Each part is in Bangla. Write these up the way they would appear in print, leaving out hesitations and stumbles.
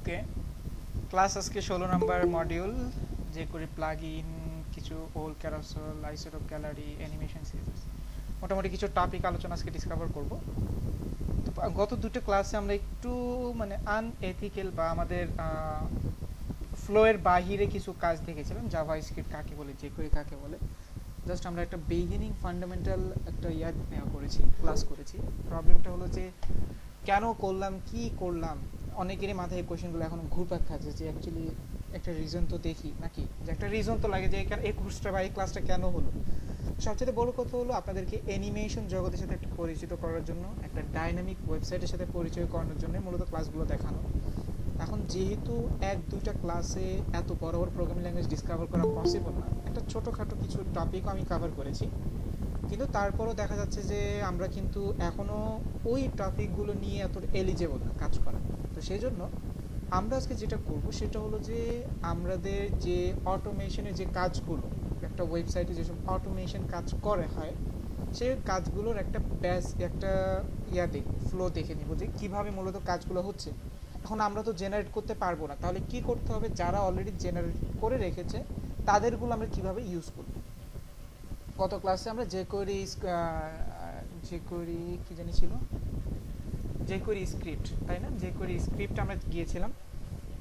ওকে, ক্লাস আজকে 16 নাম্বার মডিউল, যে করি প্লাগ ইন, কিছু ওল ক্যারাসেল, আইসোটোপ গ্যালারি, অ্যানিমেশন সিরিজ, মোটামুটি কিছু টপিক আলোচনা আজকে ডিসকাভার করব। তো গত দুটো ক্লাসে আমরা একটু মানে আনএথিক্যাল বা আমাদের ফ্লোয়ের বাহিরে কিছু কাজ দেখেছিলাম। জাভা স্ক্রিপ্ট কাকে বলে, jQuery কাকে বলে, জাস্ট আমরা একটা বিগিনিং ফান্ডামেন্টাল একটা করেছি, ক্লাস করেছি। প্রবলেমটা হলো যে কেন করলাম, কি করলাম, অনেকেরই মাথায় এই কোয়েশ্চেনগুলো এখন ঘুরপাক খাচ্ছে যে অ্যাকচুয়ালি একটা রিজন তো দেখি নাকি, যে একটা রিজন তো লাগে যে এই কোর্সটা বা এই ক্লাসটা কেন হলো। সবচেয়ে বড় কথা হলো আপনাদেরকে অ্যানিমেশন জগতের সাথে একটু পরিচিত করার জন্য, একটা ডাইনামিক ওয়েবসাইটের সাথে পরিচয় করানোর জন্য মূলত ক্লাসগুলো দেখানো। এখন যেহেতু এক দুইটা ক্লাসে এত বড় বড় প্রোগ্রামিং ল্যাঙ্গুয়েজ ডিসকাভার করা পসিবল না, একটা ছোটোখাটো কিছু টপিকও আমি কভার করেছি, কিন্তু তারপরও দেখা যাচ্ছে যে আমরা কিন্তু এখনও ওই টপিকগুলো নিয়ে এত এলিজেবল না কাজ করা। তো সেই জন্য আমরা আজকে যেটা করব সেটা হলো যে আমাদের যে অটোমেশনের যে কাজগুলো, একটা ওয়েবসাইটে যেসব অটোমেশন কাজ করে হয়, সেই কাজগুলোর একটা একটা ফ্লো দেখে নিব যে কীভাবে মূলত কাজগুলো হচ্ছে। এখন আমরা তো জেনারেট করতে পারবো না, তাহলে কি করতে হবে, যারা অলরেডি জেনারেট করে রেখেছে তাদেরগুলো আমরা কিভাবে ইউজ করব। গত ক্লাসে আমরা jQuery কি জানি ছিল, jQuery স্ক্রিপ্ট, তাই না? jQuery স্ক্রিপ্ট আমরা গিয়েছিলাম,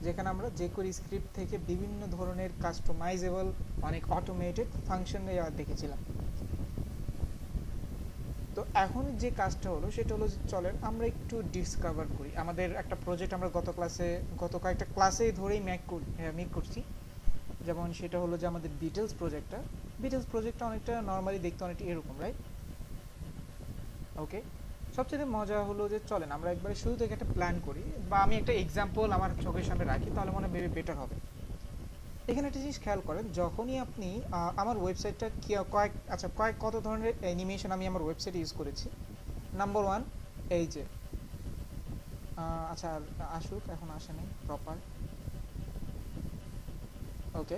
যেখানে আমরা jQuery স্ক্রিপ্ট থেকে বিভিন্ন ধরনের কাস্টমাইজেবল অনেক অটোমেটেড ফাংশন দেখেছিলাম। তো এখন যে কাজটা হলো সেটা হলো যে চলেন আমরা একটু ডিসকাভার করি আমাদের একটা প্রজেক্ট। আমরা গত কয়েকটা ক্লাসেই ধরেই মেক করছি। যেমন সেটা হলো যে আমাদের ডিটেলস প্রজেক্টটা অনেকটা নর্মালি দেখতে অনেকটা এরকম, রাইট? ওকে, সবচেয়ে মজা হলো যে চলেন আমরা একবারে শুরু থেকে একটা প্ল্যান করি, বা আমি একটা এক্সাম্পল আমার চোখের সামনে রাখি, তাহলে মনে হয় বেটার হবে। এখানে একটা জিনিস খেয়াল করেন, যখনই আপনি আমার ওয়েবসাইটটা কত ধরনের অ্যানিমেশন আমি আমার ওয়েবসাইটে ইউজ করেছি। নাম্বার 1, এই যে আচ্ছা আসুক, এখন আসেনি proper. Okay,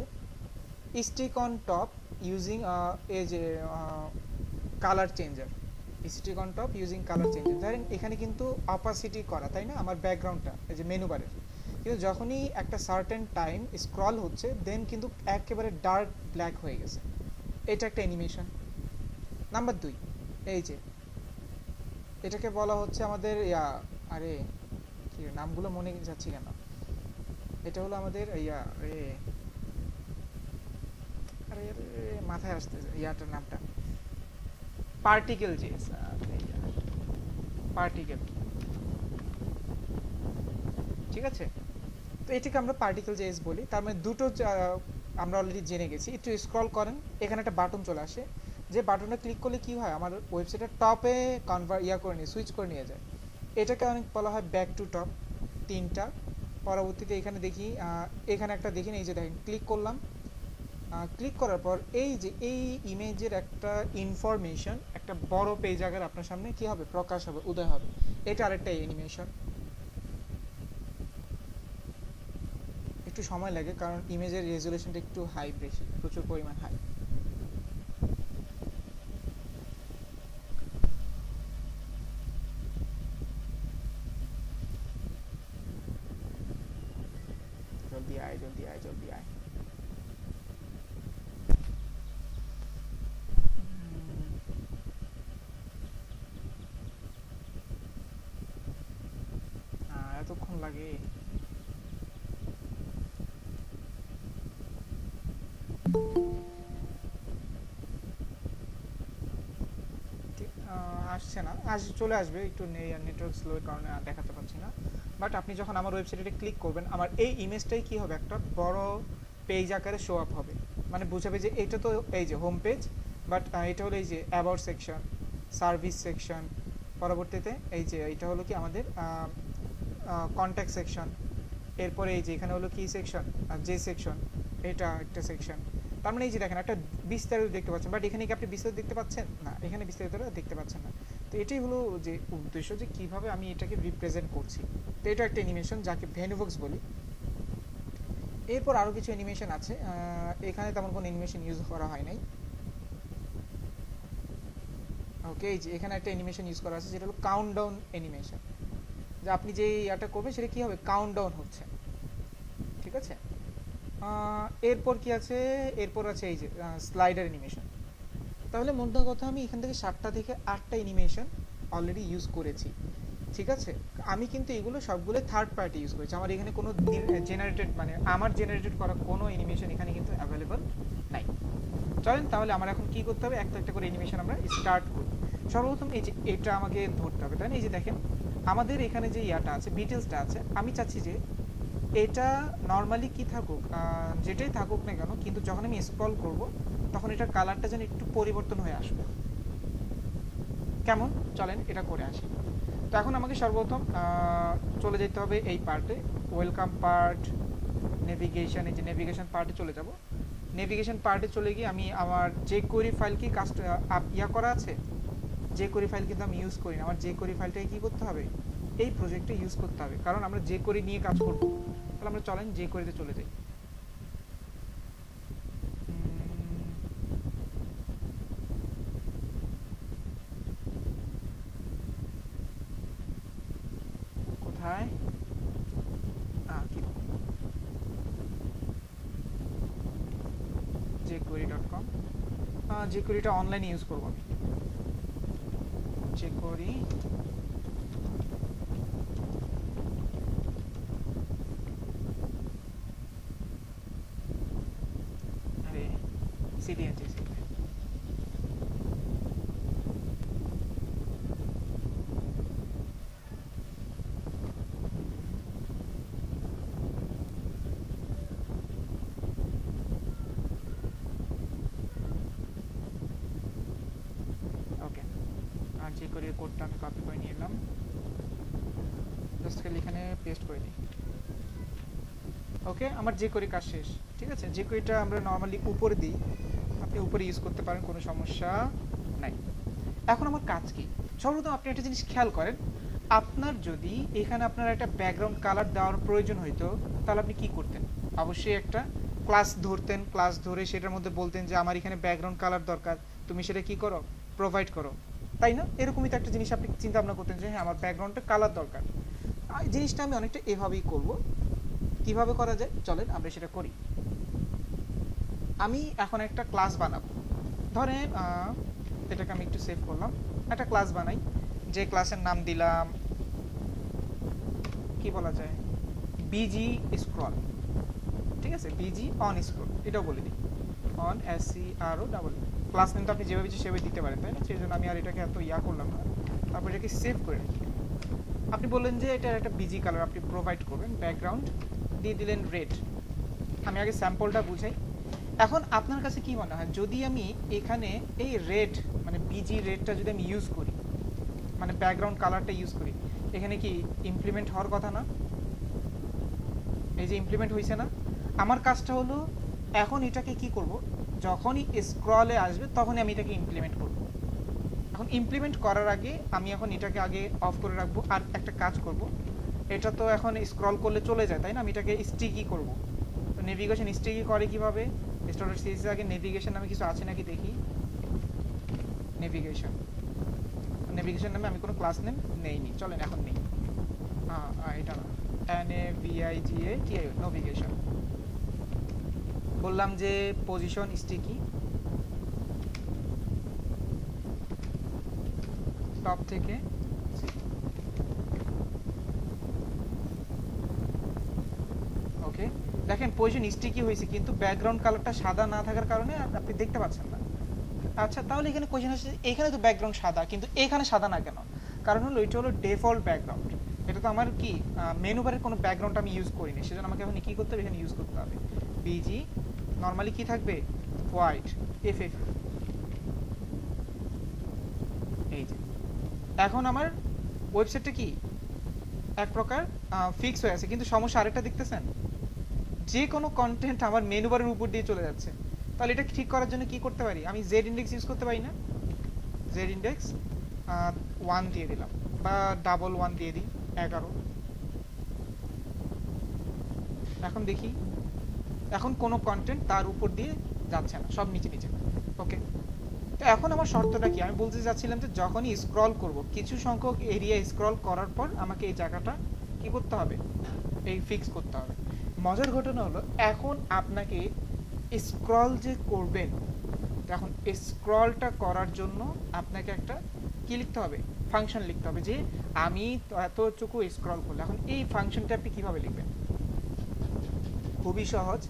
stick on top using এই যে colour changer, stick on top using colour changer. ধরেন এখানে কিন্তু অপাসিটি করা, তাই না, আমার ব্যাকগ্রাউন্ডটা এই যে মেনু বারের, কিন্তু যখনই একটা সার্টেন টাইম স্ক্রল হচ্ছে দেন কিন্তু একেবারে ডার্ক ব্ল্যাক হয়ে গেছে। এটা একটা অ্যানিমেশন। নাম্বার 2, এই যে এটাকে বলা হচ্ছে আমাদের আরে কি নামগুলো মনে যাচ্ছে কেন, এটা হলো আমাদের আরে মাথায় আসতেছে ইয়াটার নামটা, পার্টিকেল জেস, পার্টিকেল, ঠিক আছে? তো এটাকে আমরা পার্টিকেল জেস বলি। তার মানে দুটো আমরা অলরেডি জেনে গেছি। একটু স্ক্রল করেন, এখানে একটা বাটন চলে আসে, যে বাটনটা ক্লিক করলে কি হয়, আমার ওয়েবসাইটের টপে সুইচ করে নিয়ে যায়। এটাকে অনেক বলা হয় ব্যাক টু টপ, 3টা। পরবর্তীতে এখানে দেখি, এখানে একটা দেখি, এই যে দেখেন ক্লিক করলাম, ক্লিক করার পর এই যে এই ইমেজের একটা ইনফরমেশন একটা বড় পেজ আকারে আপনার সামনে কি হবে, প্রকাশ হবে, উদয় হবে। এটা আরেকটা অ্যানিমেশন। একটু সময় লাগে কারণ ইমেজের রেজুলেশনটা একটু হাই, বেশি, প্রচুর পরিমাণ হাই। জলদি আয়, জলদি আয়, জলদি আয়। এতক্ষণ লাগে? আসছে না, চলে আসবে, একটু নেটওয়ার্ক স্লোর কারণে দেখাতে পারছি না। বাট আপনি যখন আমার ওয়েবসাইটে ক্লিক করবেন, আমার এই ইমেজটাই কি হবে, একটা বড় পেজ আকারে শো আপ হবে। মানে বুঝাবে যে এটা তো এই যে হোম পেজ, বাট এটা হলো এই যে অ্যাবাউট সেকশন, সার্ভিস সেকশন, পরবর্তীতে এই যে এটা হলো কি আমাদের কন্ট্যাক্ট সেকশন, এরপরে এই যে এখানে হলো কি সেকশন, আর যে সেকশন, এটা একটা সেকশন। তার মানে এই যে দেখেন একটা বিস্তারিত দেখতে পাচ্ছেন, বাট এখানে কি আপনি বিস্তারিত দেখতে পাচ্ছেন না, এখানে বিস্তারিত দেখতে পাচ্ছেন না। তো এটাই হলো যে উদ্দেশ্য, যে কিভাবে আমি এটাকে রিপ্রেজেন্ট করছি। তো এটা একটা অ্যানিমেশন যাকে ভেনুভক্স বলি। এরপর আরও কিছু অ্যানিমেশন আছে, এখানে তেমন কোনো অ্যানিমেশন ইউজ করা হয় নাই। ওকে, এই যে এখানে একটা অ্যানিমেশন ইউজ করা আছে, যেটা হলো কাউন্টডাউন অ্যানিমেশন, যে আপনি যে ইয়াটা করবেন সেটা কি হবে, কাউন্টডাউন হচ্ছে। ঠিক আছে। এরপর কি আছে, এরপর আছে এই যে স্লাইডার অ্যানিমেশন। তাহলে মোদ্দা কথা আমি এখান থেকে 7টা থেকে 8টা অ্যানিমেশন অলরেডি ইউজ করেছি, ঠিক আছে। আমি কিন্তু এগুলো সবগুলো থার্ড পার্টি ইউজ করেছি, আমার এখানে কোনো জেনারেটেড মানে আমার জেনারেটেড করা কোনো অ্যানিমেশন এখানে কিন্তু অ্যাভেলেবল নাই। চলেন তাহলে আমার এখন কি করতে হবে, একটা একটা করে অ্যানিমেশন আমরা স্টার্ট করি। সর্বপ্রথম এই যে এটা আমাকে ধরতে হবে, তাই না? এই যে দেখেন আমাদের এখানে যে ইয়াটা আছে, ডিটেলসটা আছে, আমি চাচ্ছি যে এটা নর্মালি কি থাকুক, যেটাই থাকুক না কেন, কিন্তু যখন আমি স্ক্রল করব তখন এটার কালারটা যেন একটু পরিবর্তন হয়ে আসবে। কেমন, চলেন এটা করে আসি। তো এখন আমাকে সর্বপ্রথম চলে যেতে হবে এই পার্টে, ওয়েলকাম পার্ট, নেভিগেশন। এই যে নেভিগেশন পার্টে চলে যাব। নেভিগেশন পার্টে চলে গিয়ে আমি আমার যে কোয়েরি ফাইল কি কাস্ট ইয়া করা আছে, যে কোয়েরি ফাইল কিন্তু আমি ইউজ করি না, আমার যে কোয়েরি ফাইলটাকে কি করতে হবে, এই প্রজেক্টে ইউজ করতে হবে, কারণ আমরা যে কোয়েরি নিয়ে কাজ করব। তাহলে আমরা চলেন যে কোয়েরিতে চলে যাই। কোথায় কি jQuery.com, jQueryটা অনলাইনে ইউজ করব আমি। jQuery আরে CDN ওকে। আর jQuery কোডটা আমি কপি করে নিয়ে এলাম, জাস্ট খালি এখানে পেস্ট করে দিই। ওকে, আমার jQuery কাজ শেষ, ঠিক আছে। jQueryটা আমরা নর্মালি উপরে দিই, আপনি উপরে ইউজ করতে পারেন, কোনো সমস্যা নাই। এখন আমার কাজ কি, সর্বপ্রথম আপনি একটা জিনিস খেয়াল করেন, আপনার যদি এখানে আপনার একটা ব্যাকগ্রাউন্ড কালার দেওয়ার প্রয়োজন হইতো, তাহলে আপনি কি করতেন? অবশ্যই একটা ক্লাস ধরতেন, ক্লাস ধরে সেটার মধ্যে বলতেন যে আমার এখানে ব্যাকগ্রাউন্ড কালার দরকার, তুমি সেটা কি করো, প্রোভাইড করো, তাই না? এরকমই তো একটা জিনিস আপনি চিন্তা ভাবনা করতেন যে হ্যাঁ আমার ব্যাকগ্রাউন্ডটা কালার দরকার। জিনিসটা আমি অনেকটা এভাবেই করব। কিভাবে করা যায়, চলেন আমরা সেটা করি। আমি এখন একটা ক্লাস বানাবো, ধরেন এটাকে আমি একটু সেভ করলাম, একটা ক্লাস বানাই, যে ক্লাসের নাম দিলাম কি বলা যায়, বিজি স্ক্রল, ঠিক আছে, বিজি অন স্ক্রল, এটাও বলে দিই, on SCRO double. Class name তো আপনি যেভাবে ইচ্ছে সেভাবে দিতে পারেন, তাই না? সেই জন্য আমি আর এটাকে এত ইয়া করলাম না। তারপর এটাকে সেভ করে রাখি। আপনি বললেন যে এটার একটা বিজি কালার আপনি প্রোভাইড করবেন, ব্যাকগ্রাউন্ড দিয়ে দিলেন রেড। আমি আগে স্যাম্পলটা বুঝাই। এখন আপনার কাছে কি মনে হয়, যদি আমি এখানে এই রেড মানে বিজি রেডটা যদি আমি ইউজ করি, মানে ব্যাকগ্রাউন্ড কালারটা ইউজ করি, এখানে কি ইমপ্লিমেন্ট হওয়ার কথা না? এই যে ইমপ্লিমেন্ট হয়েছে না? আমার কাজটা হলো এখন এটাকে কি করব, যখনই স্ক্রলে আসবে তখনই আমি এটাকে ইমপ্লিমেন্ট করব। এখন ইমপ্লিমেন্ট করার আগে আমি এখন এটাকে আগে অফ করে রাখবো, আর একটা কাজ করব, এটা তো এখন স্ক্রল করলে চলে যায়, তাই না? আমি এটাকে স্টিকি করব। তো নেভিগেশন স্টিকি করে কিভাবে, স্টার্টার সিরিজে আগে নেভিগেশন নামে কিছু আছে নাকি দেখি। নেভিগেশন, নেভিগেশন নামে আমি কোনো ক্লাস নেম নেইনি, চলেন এখন নেই। এটা না, NAVIGATI নেভিগেশন। বললাম যে পজিশন স্টিকি, টপ থেকে ওকে। দেখেন পজিশন স্টিকি হয়েছে, কিন্তু ব্যাকগ্রাউন্ড কালারটা সাদা না থাকার কারণে আপনি দেখতে পাচ্ছেন না। আচ্ছা, তাহলে এখানে কোয়েশ্চেন আসছে, এখানে তো ব্যাকগ্রাউন্ড সাদা, কিন্তু এখানে সাদা না কেন? কারণ হলো এটা হলো ডিফল্ট ব্যাকগ্রাউন্ড, এটা তো আমার কি মেনু বারের কোনো ব্যাকগ্রাউন্ড আমি ইউজ করিনি, সেজন্য আমাকে এখন কি করতে হবে, এখানে ইউজ করতে হবে বিজি। নরমালি কি থাকবে, হোয়াইট FF। এই যে এখন আমার ওয়েবসাইটটা কি এক প্রকার ফিক্স হয়ে আছে, কিন্তু সমস্যা আরেকটা দেখতেছেন, যে কোনো কন্টেন্ট আমার মেনু বারের উপর দিয়ে চলে যাচ্ছে। তাহলে এটা ঠিক করার জন্য কি করতে পারি, আমি জেড ইন্ডেক্স ইউজ করতে পারি না? জেড ইন্ডেক্স 1 দিয়ে দিলাম, বা ডাবল 1 দিয়ে দিই, 11। এখন দেখি, এখন কোনো কন্টেন্ট তার উপর দিয়ে যাচ্ছে না, সব নিচে নিচে। ওকে, তো এখন আমার শর্তটা কি, আমি বলতে চাচ্ছিলাম যে যখনই স্ক্রল করব, কিছু সংখ্যক এরিয়া স্ক্রল করার পর আমাকে এই জায়গাটা কি করতে হবে, এই ফিক্স করতে হবে। মজার ঘটনা হলো এখন আপনাকে স্ক্রল যে করবেন, এখন স্ক্রলটা করার জন্য আপনাকে একটা কি লিখতে হবে, ফাংশন লিখতে হবে যে আমি এতটুকু স্ক্রল করলে। এখন এই ফাংশনটা আপনি কিভাবে লিখবেন? খুবই সহজ।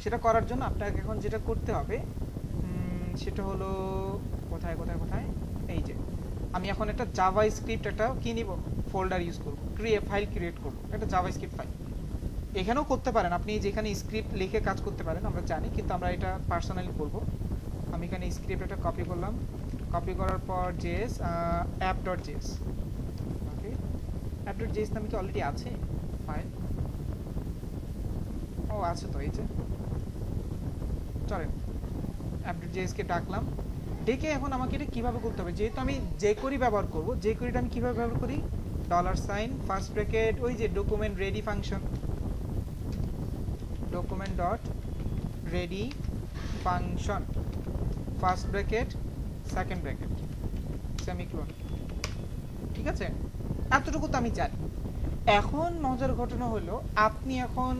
সেটা করার জন্য আপনাকে এখন যেটা করতে হবে সেটা হলো কোথায় কোথায় কোথায়, এই যে আমি এখন একটা জাভা স্ক্রিপ্ট একটা কি নিব, ফোল্ডার ইউজ করব, ফাইল ক্রিয়েট করব, একটা জাভা স্ক্রিপ্ট ফাইল। এখানেও করতে পারেন আপনি, যেখানে স্ক্রিপ্ট লিখে কাজ করতে পারেন, আমরা জানি, কিন্তু আমরা এটা পার্সোনালি করব। আমি এখানে স্ক্রিপ্ট একটা কপি করলাম, কপি করার পর জেএস app.js, ওকে app.js নামে কি অলরেডি আছে ফাইল? ও আছে তো, এই যে চলেন app.js কে ডাকলাম, ডেকে এখন আমাকে এটা কিভাবে করতে হবে, যেহেতু আমি jQuery ব্যবহার করব, jQueryটা আমি কিভাবে ব্যবহার করি, $, ফার্স্ট ব্র্যাকেট, ওই যে document ready function, document dot ready function, first bracket second bracket semicolon. ঠিক আছে, এতটুকু তো আমি জানি। এখন মজার ঘটনা হলো আপনি এখন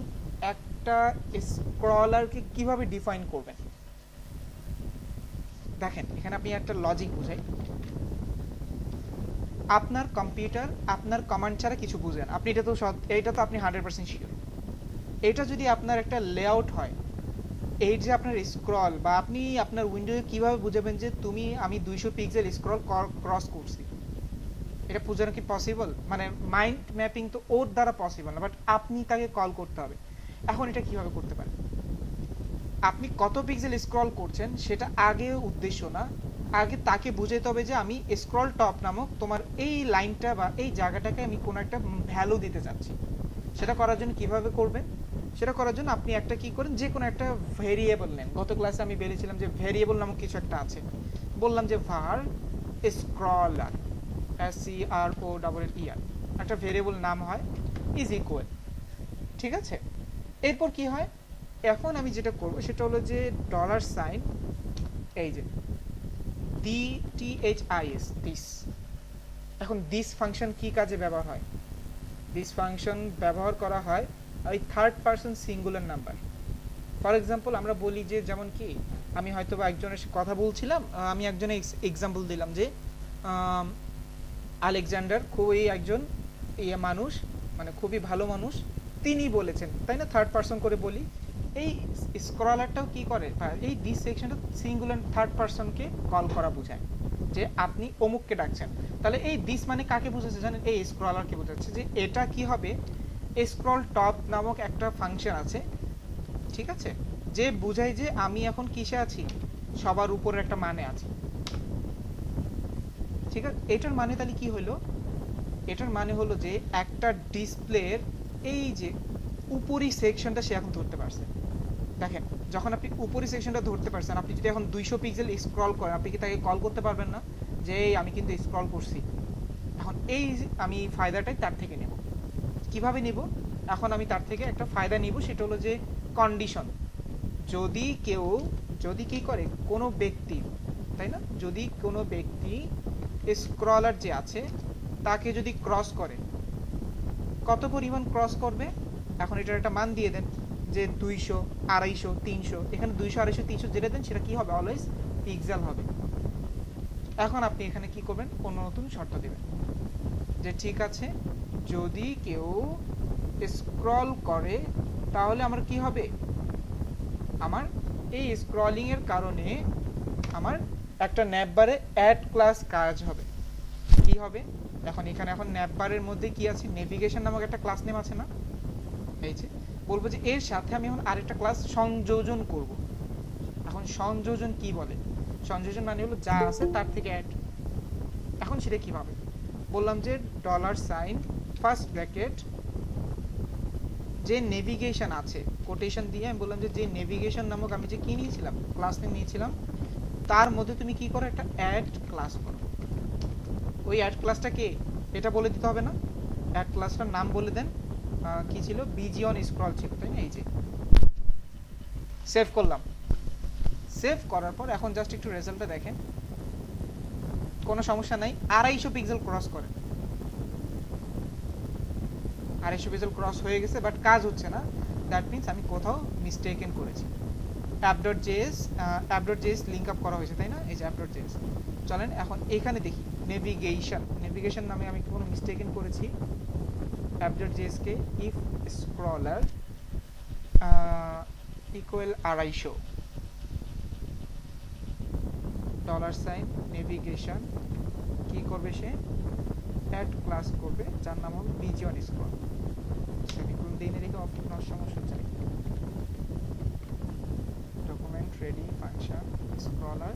একটা স্ক্রলারকে কিভাবে ডিফাইন করবেন। দেখেন এখানে আপনি একটা লজিক বুঝাই। আপনার কম্পিউটার আপনার কমান্ড ছাড়া কিছু বুঝেন, আপনি এটা তো আপনি 100% শিওর। এটা যদি আপনার একটা লেআউট হয়, এই যে আপনার স্ক্রল, বা আপনি আপনার উইন্ডোতে কিভাবে বুঝাবেন যে আমি 200 পিক্সেল স্ক্রল ক্রস করছি, এটা বোঝানো কি পসিবল? মানে মাইন্ড ম্যাপিং তো ওর দ্বারা পসিবল না, বাট আপনি তাকে কল করতে হবে। এখন এটা কিভাবে করতে পারেন? আপনি কত পিক্সেল স্ক্রল করছেন সেটা আগে উদ্দেশ্য না, আগে তাকে বুঝাইতে হবে যে আমি স্ক্রল টপ নামক তোমার এই লাইনটা বা এই জায়গাটাকে আমি কোনো একটা ভ্যালু দিতে চাচ্ছি। সেটা করার জন্য কিভাবে করবেন? সেটা করার জন্য আপনি একটা কি করেন, যে কোনো একটা ভেরিয়েবল নেন। গত ক্লাসে আমি বলেছিলাম যে ভেরিয়েবল নামক কিছু একটা আছে, বললাম যে var scroller, scroller, একটা ভেরিয়েবল নাম হয় ইজ ইকুয়াল। ঠিক আছে, এরপর কি হয়, এখন আমি যেটা করব সেটা হলো যে $, এই যে DTHIS, দিস। এখন দিস ফাংশন কি কাজে ব্যবহার হয়? দিস ফাংশন ব্যবহার করা হয় ওই third person singular number. For example আমরা বলি যে, যেমন কি আমি হয়তো বা একজনের সাথে কথা বলছিলাম, আমি একজনের এক্সাম্পল দিলাম যে আলেকজান্ডার খুবই একজন মানুষ, মানে খুবই ভালো মানুষ, তিনি বলেছেন, তাই না? থার্ড পারসন করে বলি। এই স্ক্রলারটাও কি করে, এই দিস সেকশনটা সিঙ্গুলার থার্ড পারসনকে কল করা বোঝায় যে আপনি অমুককে ডাকছেন। তাহলে এই দিস মানে কাকে বোঝাচ্ছে জানেন? এই স্ক্রলারকে বোঝাচ্ছে যে এটা কি হবে, স্ক্রল টপ নামক একটা ফাংশন আছে, ঠিক আছে, যে বোঝায় যে আমি এখন কিসে আছি, সবার উপরে একটা মানে আছে। ঠিক আছে, এটার মানে তাহলে কি হলো? এটার মানে হলো যে একটা ডিসপ্লের এই যে উপরি সেকশনটা সে এখন ধরতে পারছে। দেখেন, যখন আপনি উপরি সেকশনটা ধরতে পারছেন, আপনি যদি এখন 200 পিক্সেল স্ক্রল করেন, আপনি কি তাকে কল করতে পারবেন না যে আমি কিন্তু স্ক্রল করছি? এখন এই আমি ফায়দাটাই তার থেকে নেব। কিভাবে নেব? এখন আমি তার থেকে একটা ফায়দা নিব, সেটা হলো যে কন্ডিশন। যদি কি করে কোনো ব্যক্তি, তাই না, যদি কোনো ব্যক্তি স্ক্রলার যে আছে তাকে যদি ক্রস করে, কত পরিমাণ ক্রস করবে, এখন এটার একটা মান দিয়ে দেন যে 200, 250, 300। এখানে 200, 250, 300 যেটা দেন সেটা কি হবে, অলওয়েজ পিক্সেল হবে। এখন আপনি এখানে কি করবেন, অন্য নতুন শর্ত দেবেন যে ঠিক আছে, যদি কেউ স্ক্রল করে তাহলে আমার কি হবে, আমার এই স্ক্রলিং এর কারণে আমার একটা ন্যাপবারে অ্যাড ক্লাস কাজ হবে। কি হবে, এখন ন্যাপবারের মধ্যে কি আছে, নেভিগেশন নামক একটা ক্লাস নেম আছে না, এই যে বলবো যে এর সাথে আমি এখন আরেকটা ক্লাস সংযোজন করব। এখন সংযোজন কি বলে, সংযোজন মানে হলো যা আছে তার থেকে অ্যাড। এখন সেটা কিভাবে বললাম যে $, ফার্স্ট ব্র্যাকেট, যে নেভিগেশন আছে, কোটেশন দিয়ে আমি বললাম যে নেভিগেশন নামক আমি যে কি নিয়েছিলাম, ক্লাস নেম নিয়েছিলাম, তার মধ্যে তুমি কি করো, একটা অ্যাড ক্লাস করো। ওই অ্যাড ক্লাসটা কে, এটা বলে দিতে হবে না, অ্যাড ক্লাসটার নাম বলে দেন, কি ছিল, বিজি অন স্ক্রল ছিল, তাই না? এই যে সেভ করলাম। সেভ করার পর এখন জাস্ট একটু রেজাল্টটা দেখেন, কোনো সমস্যা নাই, 250 পিক্সেল ক্রস করে, 250 পিক্সেল ক্রস হয়ে গেছে, বাট কাজ হচ্ছে না। দ্যাট মিন্স আমি কোথাও মিস্টেকেন করেছি। app.js লিঙ্ক আপ করা হয়েছে, তাই না? এই যে app.js। চলেন এখন এখানে দেখি নেভিগেশন নামে আমি কোনো মিস্টেকেন করেছি। app.js কে ইফ স্ক্রলার ইকুয়াল 250 $, নেভিগেশন কি করবে, সে অ্যাড ক্লাস করবে যার নাম হবে bg1 scroll। সেমিকোলন দিয়ে রেখে অফ নট সমস্যা চাই। Document ready function scroller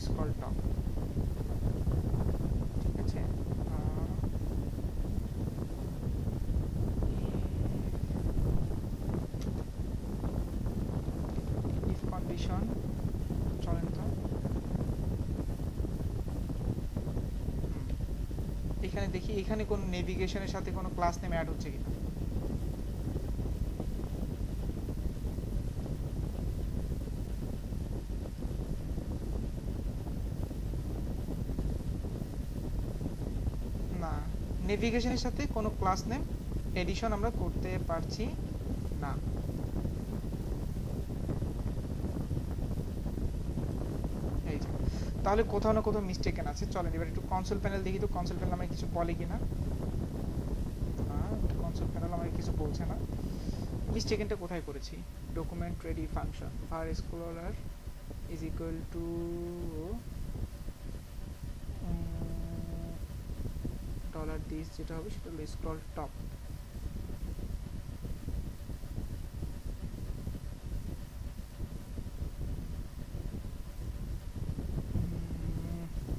scroll top, ঠিক আছে। ইফ কন্ডিশন, চলেন তো এখানে দেখি এখানে কোন নেভিগেশনের সাথে কোনো ক্লাস নেম অ্যাড হচ্ছে কিনা। না, নেভিগেশনের সাথে কোনো ক্লাস নেম এডিশন আমরা করতে পারছি না। এই যে তাহলে কোথাও না কোথাও মিস্টেকেন আছে। চলেন এবার একটু কনসোল প্যানেল দেখি তো, কনসোল প্যানেল আমাকে কিছু বলে কিনা। না, কনসোল প্যানেল আমাকে কিছু বলছে না। মিস্টেকেনটা কোথায় করেছি? Document ready function var explorer is equal to $this, যেটা হবে সেটা হলো স্ক্রল টপ।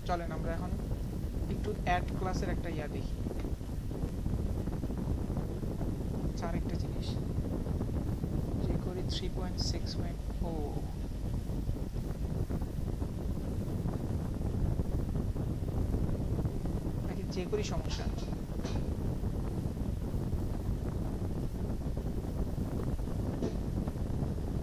চলেন আমরা এখন একটু অ্যাড ক্লাসের একটা ইয়া দেখি। আরেকটা জিনিস যে করি 3.6 ও নাকি যে করি সমস্যা।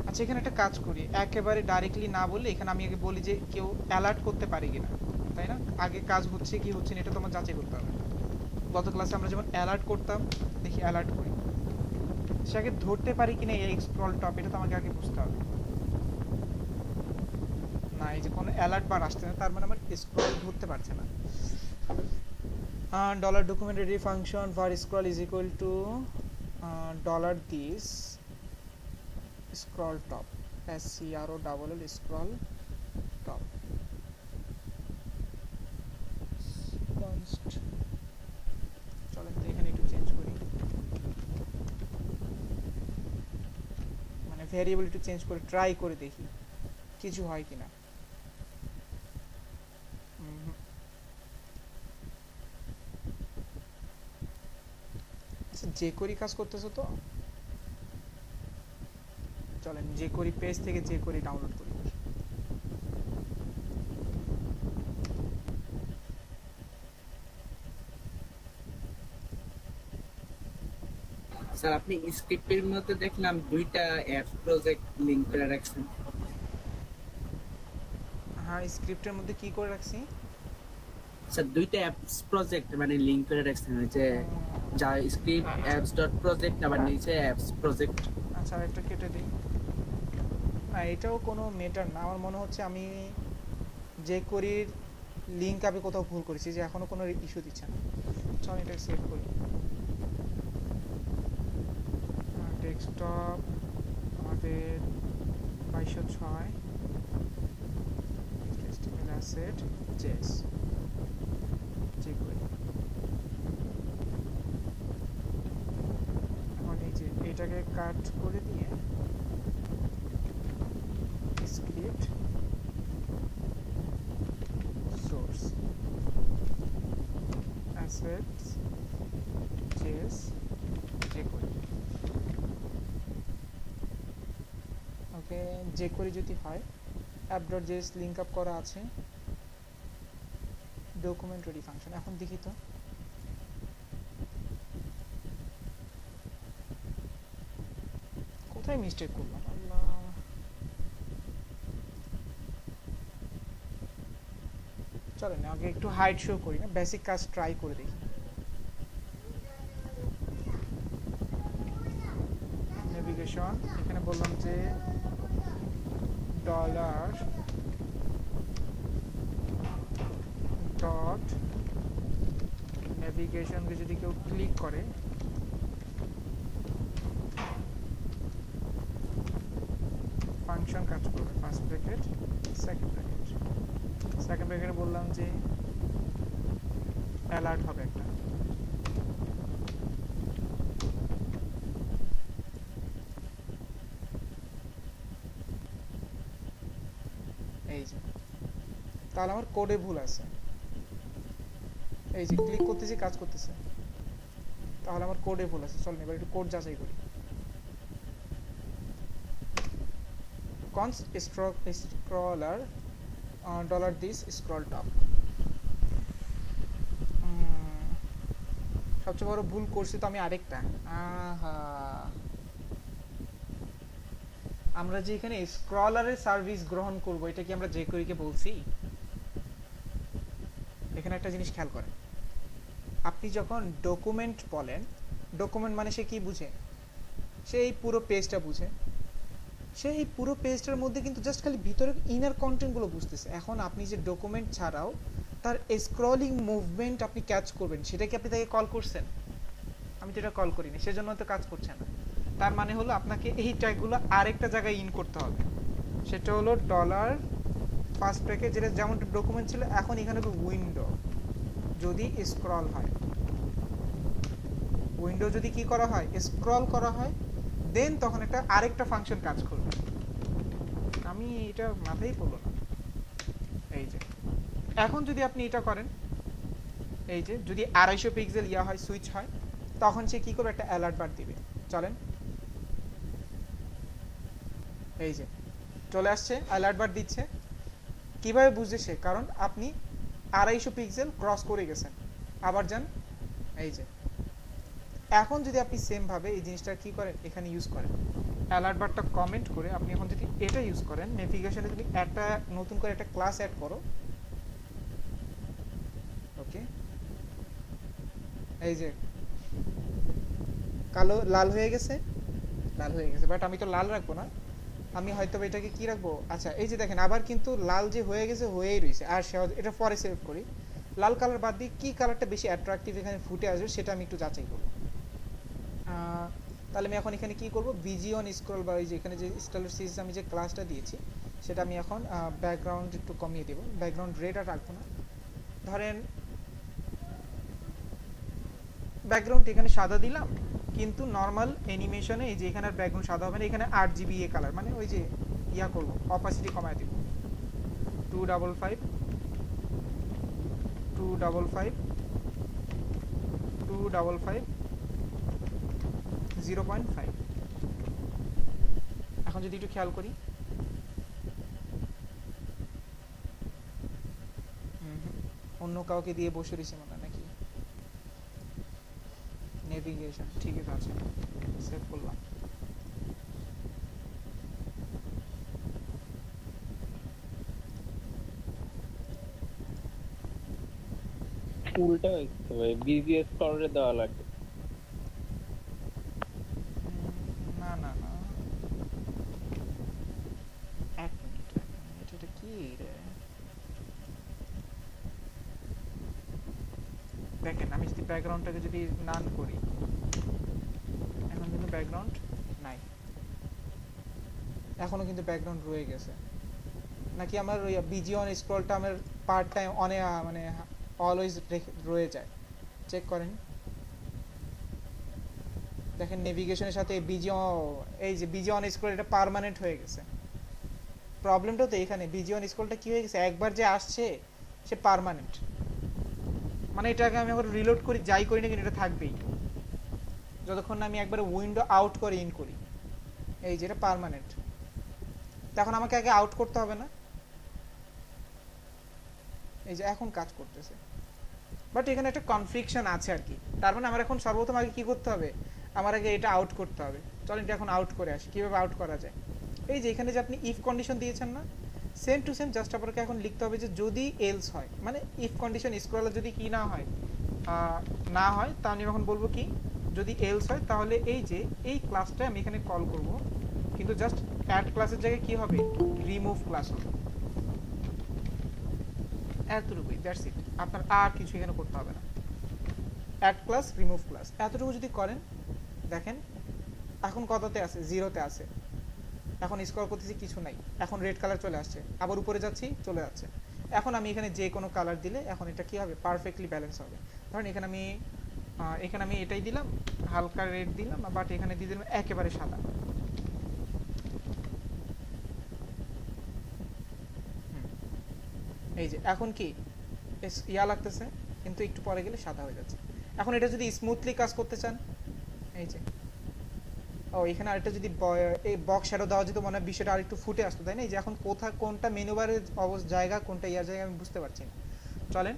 আচ্ছা এখানে একটা কাজ করি, একেবারে ডাইরেক্টলি না বলে এখানে আমি আগে বলি যে কেউ অ্যালার্ট করতে পারে কিনা, তাই না? আগে কাজ হচ্ছে কি হচ্ছে না এটা তোমার যাচাই করতে হবে। গত ক্লাসে আমরা যেমন অ্যালার্ট করতাম, দেখি অ্যালার্ট করি সে আগে ধরতে পারি কিনা এই স্ক্রল টপ, এটা তো আমাকে আগে বুঝতে হবে। না, এই যে কোনো অ্যালার্ট বার আসছে না, তার মানে আমার স্ক্রল ধরতে পারছে না। Dollar document ready function var scroll is equal to $this scroll top scroll scroll top const। চলেন তো এখানে একটু চেঞ্জ করি, মানে ভ্যারিয়েবল একটু চেঞ্জ করে ট্রাই করে দেখি কিছু হয় কিনা। যে করি কাজ করতেছো তো, চলেন যে করি পেজ থেকে যে করি ডাউনলোড করি। স্যার আপনি স্ক্রিপ্টের মধ্যে দেখলাম দুইটা অ্যাপস প্রজেক্ট লিংক করে রাখছেন। হ্যাঁ, স্ক্রিপ্টের মধ্যে কি করে রাখছি স্যার? দুইটা অ্যাপস প্রজেক্ট মানে লিংক করে রাখছেন, যে যা স্ক্রিপ্ট অ্যাপস ডট প্রজেক্ট আবার নিচে অ্যাপস প্রজেক্ট। আচ্ছা একটা কেটে দিই। এটাও কোনো মেটার না, আমার মনে হচ্ছে আমি যে করির লিংক আমি কোথাও ভুল করেছি, যে এখনো কোনো ইস্যু দিচ্ছে না। চল এটা সেভ করি। ডেস্কটপ আমাদের 2206 HTML asset JS যে করি। এখন এই যে এটাকে কাট করে দিয়ে স্ক্রিপ্ট সোর্স assets JS যে করি। ওকে, যে করি যদি হয় app.js লিংক আপ করা আছে, ডকুমেন্ট রেডি ফাংশন। এখন দেখি তো কোথায় মিস্টেক করলাম। আল্লাহ, চলেন আগে একটু হাইড শো করি না, বেসিক কাজ ট্রাই করে দেখি। নেভিগেশন এখানে বললাম যে ডলার ডট নেভিগেশনকে যদি কেউ ক্লিক করে ফাংশন কাজ করবে ফার্স্ট ব্র্যাকেট সেকেন্ড ব্র্যাকেটে বললাম যে অ্যালার্ট হবে একটা এই যে তাহলে আমার কোডে ভুল আছে এই যে ক্লিক করতেছি কাজ করতেছে তাহলে আমার কোডে ভুল আছে চল এবার একটু কোড যাচাই করি const scroller dollar this scroll top সবচেয়ে বড় ভুল করছি তো আমি আরেকটা আমরা যে এখানে স্ক্রলারের সার্ভিস গ্রহণ করব এটা কি আমরা jQuery-কে বলছি এখানে একটা জিনিস খেয়াল করেন আপনি যখন ডকুমেন্ট বলেন ডকুমেন্ট মানে সে কি বুঝে সেই পুরো পেজটা বুঝে সেই পুরো পেজটার মধ্যে কিন্তু জাস্ট খালি ভিতরের ইনার কন্টেন্টগুলো বুঝতেছে এখন আপনি যে ডকুমেন্ট ছাড়াও তার স্ক্রলিং মুভমেন্ট আপনি ক্যাচ করবেন সেটা কি আপনি তাকে কল করছেন আমি তো এটা কল করিনি সেজন্য তো কাজ করছে না তার মানে হলো আপনাকে এই ট্যাগগুলো আরেকটা জায়গায় ইন করতে হবে সেটা হলো ডলার ফার্স্ট ব্র্যাকেট যেটা যেমন ডকুমেন্ট ছিল এখন এখানে হবে উইন্ডো যদি স্ক্রল হয় উইন্ডো যদি কি করা হয় স্ক্রল করা হয় দেন তখন একটা আরেকটা ফাংশন কাজ করবে আমি এটা মাথায় পড়লো না এই যে এখন যদি আপনি এটা করেন এই যে যদি 250 পিক্সেল ইয়া হয় সুইচ হয় তখন সে কি করবে একটা অ্যালার্ট বার দিবে চলেন এই যে চলে আসছে অ্যালার্ট বার দিচ্ছে কিভাবে বুঝছে সে কারণ আপনি 250 পিক্সেল ক্রস করে গেছেন আবার যান এই যে এখন যদি আপনি সেম ভাবে এই জিনিসটা কি করেন এখানে ইউজ করেন অ্যালার্ট বারটা কমেন্ট করে আপনি এখন যদি এটা ইউজ করেন নেভিগেশনে যদি একটা নতুন করে একটা ক্লাস অ্যাড করো ওকে এই যে কালো লাল হয়ে গেছে বাট আমি তো লাল রাখবো না আমি হয়তো এটাকে কি রাখবো আচ্ছা এই যে দেখেন আবার কিন্তু লাল যে হয়ে গেছে হয়েই রয়েছে আর এটা পরে সেভ করি লাল কালার বাদ দিয়ে কি কালারটা বেশি অ্যাট্রাকটিভ এখানে ফুটে আসবে সেটা আমি একটু যাচাই করব তাহলে আমি এখন এখানে কি করব বিজি অন স্ক্রল বা এই যে এখানে যে স্টাইলার সিরিজ আমি যে ক্লাসটা দিয়েছি সেটা আমি এখন ব্যাকগ্রাউন্ড একটু কমিয়ে দেব ব্যাকগ্রাউন্ড রেড আর রাখবো না ধরেন ব্যাকগ্রাউন্ড এখানে সাদা দিলাম কিন্তু নরমাল অ্যানিমেশনে এই যে এখানে ব্যাকগ্রাউন্ড সাদা হবে না এখানে RGB কালার মানে ওই যে ইয়া করব অপাসিটি কমায় দেব 255 0.5 এখন যদি একটু খেয়াল করি অন্য কাউকে দিয়ে বসে রয়েছে মনে নাকি নেভিগেশন ঠিক আছে সেভ করলাম উল্টা হইতে হবে বিজিএস করে দেওয়া লাগবে না না না এক মিনিট এটা কি রে দেখেন আমি যদি ব্যাকগ্রাউন্ডটাকে যদি নান করি এখন কিন্তু ব্যাকগ্রাউন্ড নাই এখনো কিন্তু ব্যাকগ্রাউন্ড রয়ে গেছে নাকি আমার ওই বিজি অন স্ক্রলটা আমার পার্ট টাইম অনে মানে অলওয়েজ রয়ে যায় চেক করেন দেখেন নেভিগেশনের সাথে এই যে বিজি অন স্ক্রল এটা পার্মানেন্ট হয়ে গেছে প্রবলেমটা তো এখানে বিজি অন স্ক্রলটা কি হয়ে গেছে একবার যে আসছে সে পার্মানেন্ট মানে এটাকে আমি আবার রিলোড করি যাই করি না কিন্তু এটা থাকবেই যতক্ষণ না আমি একবারে উইন্ডো আউট করে ইন করি এই যে এটা পার্মানেন্ট তখন আমাকে আগে আউট করতে হবে না এই যে এখন কাজ করতেছে বাট এখানে একটা কনফ্লিকশন আছে আর কি তার মানে আমার এখন সর্বপ্রথম আগে কি করতে হবে আমার আগে এটা আউট করতে হবে চলেন এটা এখন আউট করে আসি কিভাবে আউট করা যায় এই যে এখানে যে আপনি ইফ কন্ডিশন দিয়েছেন না সেম টু সেম জাস্ট আপনাকে এখন লিখতে হবে যে যদি এলস হয় মানে ইফ কন্ডিশন স্ক্রলার যদি কি না হয় তাহলে আমি এখন বলবো কি যদি এলস হয় তাহলে এই যে এই ক্লাসটা আমি এখানে কল করব, কিন্তু জাস্ট অ্যাড ক্লাসের জায়গায় কি হবে, রিমুভ ক্লাস হবে। এতটুকুই, দ্যাটস ইট। আপনার আর কিছু এখানে করতে হবে না। অ্যাড ক্লাস, রিমুভ ক্লাস, এতটুকু যদি করেন, দেখেন এখন কততে আছে, 0-তে আছে। এখন স্ক্রল করতেছি, কিছু নাই, এখন রেড কালার চলে আসছে, আবার উপরে যাচ্ছি, চলে যাচ্ছে। এখন আমি এখানে যে কোনো কালার দিলে এখন এটা কি হবে, পারফেক্টলি ব্যালেন্স হবে। ধরেন এখানে আমি এটাই দিলাম, হালকা রেড দিলাম, বাট এখানে দিয়ে দিলাম একেবারে সাদা। এই যে এখন কি ইয়া লাগতেছে, কিন্তু একটু পরে গেলে সাদা হয়ে যাচ্ছে। এখন এটা যদি স্মুথলি কাজ করতে চান, এই যে এখানে আরেকটা যদি এই বক্স শ্যাডো দেওয়া যেত, মনে হয় বিষয়টা আরেকটু ফুটে আসতো, তাই না? এই যে এখন কোনটা মেনু বারের জায়গা, কোনটা ইয়ার জায়গা আমি বুঝতে পারছি না। চলেন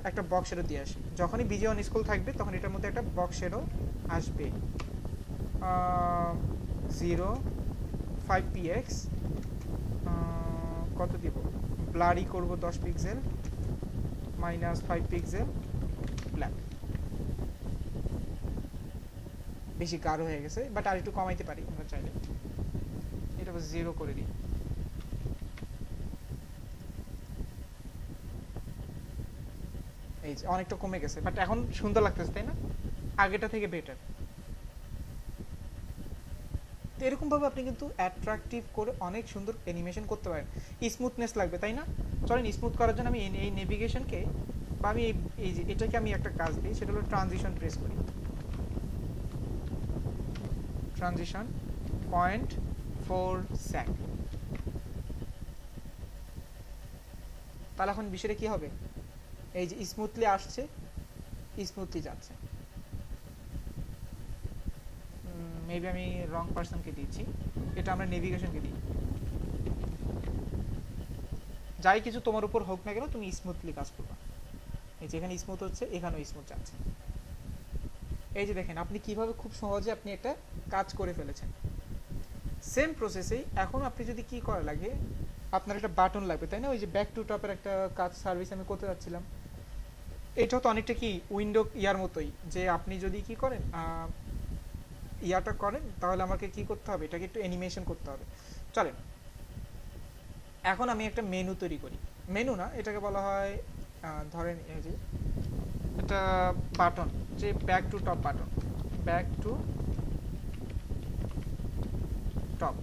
একটা বক্স শ্যাডো দিয়ে আসি। যখনই বিজি অন স্কুল থাকবে তখন এটার মধ্যে একটা বক্স শ্যাডো আসবে। 0.5px কত দিব, ব্লারি করব 10 পিক্সেল, -5 পিক্সেল ব্ল্যাক। বেশি গাঢ় হয়ে গেছে, বাট আর একটু কমাইতে পারি আমরা চাইলে। এটা 0 করে দিই। এই যে অনেকটা কমে গেছে, বাট এখন সুন্দর লাগতেছে, তাই না? আগেটা থেকে বেটার। তো এরকম ভাবে আপনি কিন্তু অ্যাট্রাকটিভ করে অনেক সুন্দর অ্যানিমেশন করতে পারেন। স্মুথনেস লাগবে, তাই না? চলেন স্মুথ করার জন্য আমি এই নেভিগেশনকে বা আমি এই যে এটাকে আমি একটা কাজ দিই, সেটা হলো ট্রানজিশন প্রেস করি। Transition 0.4 sec। তাহলে এখন বিষয়টা কি হবে, এই যে স্মুথলি আসছে, স্মুথলি যাচ্ছে। মেবি আমি রং পারসনকে দিচ্ছি, এটা আমরা নেভিগেশনকে দিই। যাই কিছু তোমার উপর হোক না কেন, তুমি স্মুথলি কাজ করবা। এই যে এখানে স্মুথ হচ্ছে, এখানেও স্মুথ যাচ্ছে। এই যে দেখেন আপনি কিভাবে খুব সহজে আপনি একটা কাজ করে ফেলেছেন। সেম প্রসেসেই এখন আপনি যদি কি করা লাগে, আপনার একটা বাটন লাগবে, তাই না? ওই যে ব্যাক টু টপের একটা কাজ সার্ভিস আমি করতে যাচ্ছিলাম, এটাও তো অনেকটা কি উইন্ডো ইয়ার মতোই, যে আপনি যদি কি করেন ইয়াটা করেন, তাহলে আমাকে কি করতে হবে, এটাকে একটু অ্যানিমেশন করতে হবে। চলেন এখন আমি একটা মেনু তৈরি করি। মেনু না, এটাকে বলা হয় ধরেন এই যে একটা বাটন, যে back to top button, back to top.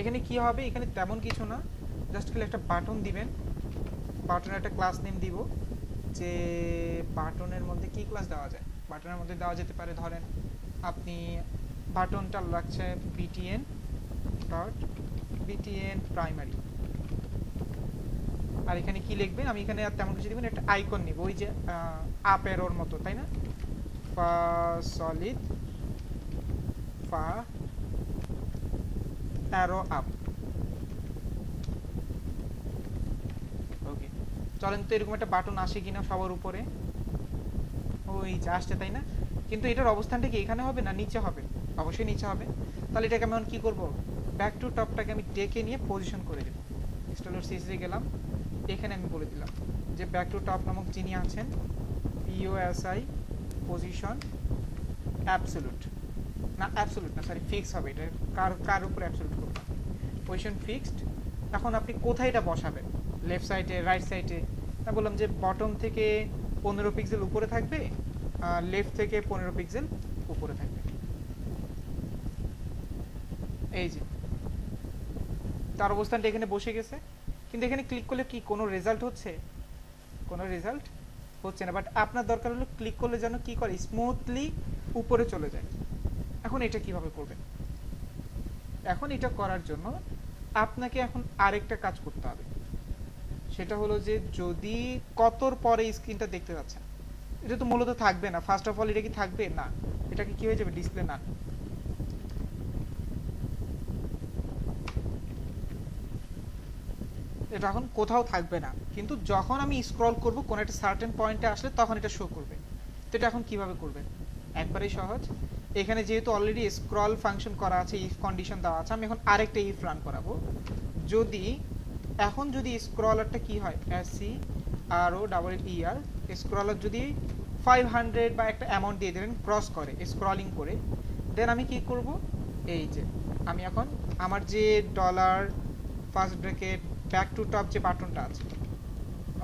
এখানে কি হবে, এখানে তেমন কিছু না, জাস্ট খালি একটা বাটন দিবেন। বাটনের একটা ক্লাস নেম দিব, যে বাটনের মধ্যে কি ক্লাস দেওয়া যায়। বাটনের মধ্যে দেওয়া যেতে পারে, ধরেন আপনি বাটনটা লাগছে btn ডট btn প্রাইমারি। আর এখানে কি লিখবেন, আমি এখানে আর তেমন কিছু দিবেন, একটা আইকন নিব, ওই যে আপ এরোর মতো, তাই না? ফা সলিড ফা অ্যারো আপ। ওকে, চলেন তো এরকম একটা বাটন আসে কিনা সবার উপরে। ওই যে আসছে, তাই না? কিন্তু এটার অবস্থানটা কি এখানে হবে না নিচে হবে? অবশ্যই নিচে হবে। তাহলে এটাকে আমি এখন কি করব, ব্যাক টু টপটাকে আমি ডেকে নিয়ে পজিশন করে দেব। ইনস্টলার সিএসএস গেলাম, এখানে আমি বলে দিলাম যে ব্যাক টু টপ নামক যিনি আছেন, POSI পজিশন অ্যাবসলিউট না, অ্যাবসলিউট না, সরি ফিক্স হবে। এটা কার উপর অ্যাবসলিউট করব, পজিশন ফিক্সড। এখন আপনি কোথায় এটা বসাবেন, লেফট সাইডে, রাইট সাইডে? না, বললাম যে বটম থেকে 15 পিক্সেল উপরে থাকবে, লেফট থেকে 15 পিক্সেল উপরে থাকবে। এই যে তার অবস্থানটা এখানে বসে গেছে, কিন্তু এখানে ক্লিক করলে কি কোনো রেজাল্ট হচ্ছে? কোনো রেজাল্ট হচ্ছে না। বাট আপনার দরকার হলো ক্লিক করলে যেন কি করে, স্মুথলি উপরে চলে যায়। এখন এটা কিভাবে করবেন? এখন এটা করার জন্য আপনাকে এখন আরেকটা কাজ করতে হবে, সেটা হলো যে যদি কতর পরে স্ক্রিনটা দেখতে পাচ্ছেন, এটা তো মূলত থাকবে না। ফার্স্ট অফ অল এটা কি থাকবে না, এটাকে কি হয়ে যাবে, ডিসপ্লে না। এটা এখন কোথাও থাকবে না, কিন্তু যখন আমি স্ক্রল করব কোন একটা সার্টেন পয়েন্টে আসলে তখন এটা শো করবে। তো এটা এখন কিভাবে করবেন, একবারেই সহজ। এখানে যেহেতু অলরেডি স্ক্রল ফাংশন করা আছে, ইফ কন্ডিশন দেওয়া আছে, আমি এখন আরেকটা ইফ রান করাবো। যদি এখন যদি স্ক্রলারটা কি হয়, SCROLLER, স্ক্রলার যদি 500 বা একটা অ্যামাউন্ট দিয়ে দিলেন ক্রস করে স্ক্রলিং করে, দেন আমি কি করব, এই যে আমি এখন আমার যে dollar first bracket back to top যে বাটনটা আছে,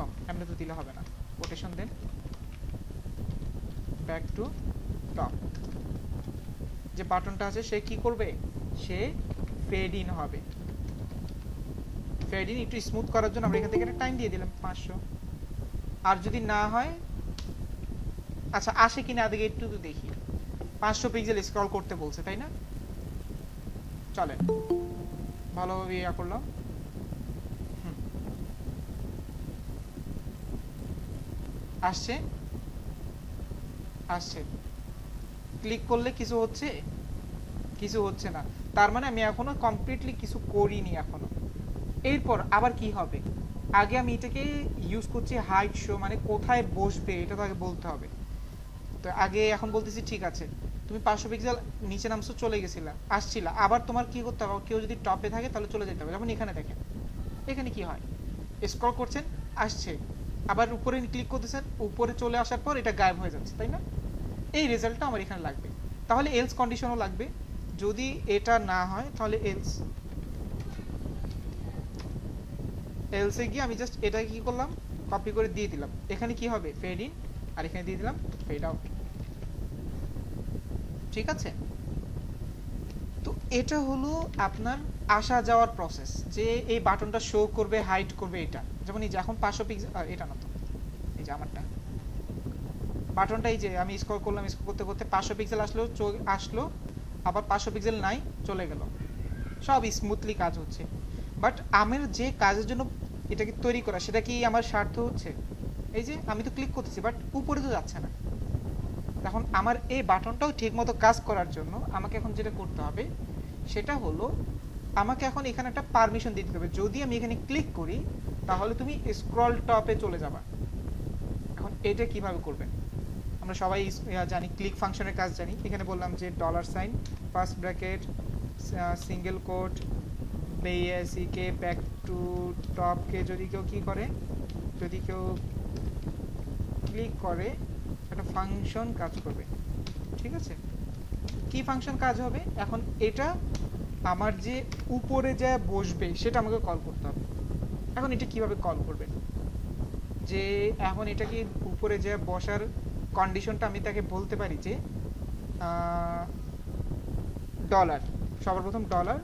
ও এমনি তো দিলে হবে না, quotation then back to top যে বাটনটা আছে সে কি করবে, সে ফেড ইন হবে। ফেড ইন একটু স্মুথ করার জন্য আমরা এখান থেকে একটা টাইম দিয়ে দিলাম 500। আর যদি না হয়, আচ্ছা আসে কিনা আগে একটু তো দেখি, 500 পিক্সেল স্ক্রল করতে বলছে তাই না, চলেন ভালোভাবে ইয়া করলাম। আসছে আসছে, ক্লিক করলে কিছু হচ্ছে, কিছু হচ্ছে না, তার মানে আমি এখনো কমপ্লিটলি কিছু করিনি এখনো। এরপর আবার কি হবে, আগে আমি এটাকে ইউজ করছি হাইট শো, মানে কোথায় বসবে এটা তো আগে বলতে হবে। তো আগে এখন বলতেছি ঠিক আছে, তুমি 500 পিক্সেল নিচে নামছো, চলে গেছিলা, আসছিলা, আবার তোমার কি করতে হবে, কেউ যদি টপে থাকে তাহলে চলে যেতে হবে। যেমন এখানে দেখেন, এখানে কি হয়, স্ক্রল করছেন আসছে, আবার উপরে ক্লিক করতেছেন, উপরে চলে আসার পর এটা গায়েব হয়ে যাচ্ছে, তাই না? এই রেজাল্টটা আমার এখানে লাগবে। তাহলে এলস কন্ডিশনও লাগবে, যদি এটা না হয় তাহলে এলসে গিয়ে আমি জাস্ট এটা কি করলাম, কপি করে দিয়ে দিলাম, এখানে কি হবে ফেড ইন, আর এখানে দিয়ে দিলাম ফেড আউট। ঠিক আছে, তো এটা হলো আপনার আসা যাওয়ার প্রসেস, যে এই বাটনটা শো করবে হাইড করবে এটা। যেমন এই যে এখন 500 পিক্সেল, এটা না তো, এই যে আমারটা বাটনটা, এই যে আমি স্ক্রল করলাম, স্ক্রল করতে করতে 500 পিক্সেল আসলো, আবার 500 পিক্সেল নাই, চলে গেল, সব স্মুথলি কাজ হচ্ছে। বাট আমার যে কাজের জন্য এটাকে তৈরি করা, সেটা কি আমার স্বার্থ হচ্ছে? এই যে আমি তো ক্লিক করতেছি বাট উপরে তো যাচ্ছে না। এখন আমার এই বাটনটাও ঠিকমতো কাজ করার জন্য আমাকে এখন যেটা করতে হবে সেটা হলো, আমাকে এখন এখানে একটা পারমিশন দিতে হবে। যদি আমি এখানে ক্লিক করি তাহলে তুমি স্ক্রল টপে চলে যাবা। এখন এটা কিভাবে করবেন, আমরা সবাই জানি, ক্লিক ফাংশনের কাজ জানি। এখানে বললাম যে $, ফার্স্ট ব্র্যাকেট, সিঙ্গেল কোট, বেসিকে ব্যাক টু টপকে যদি কেউ কি করে, যদি কেউ ক্লিক করে একটা ফাংশন কাজ করবে। ঠিক আছে, কি ফাংশন কাজ হবে, এখন এটা আমার যে উপরে যা বসবে সেটা আমাকে কল করতে হবে। এখন এটা কিভাবে কল করবে, যে এখন এটা কি উপরে যে বসার কন্ডিশনটা আমি তাকে বলতে পারি যে ডলার, সবার প্রথম ডলার,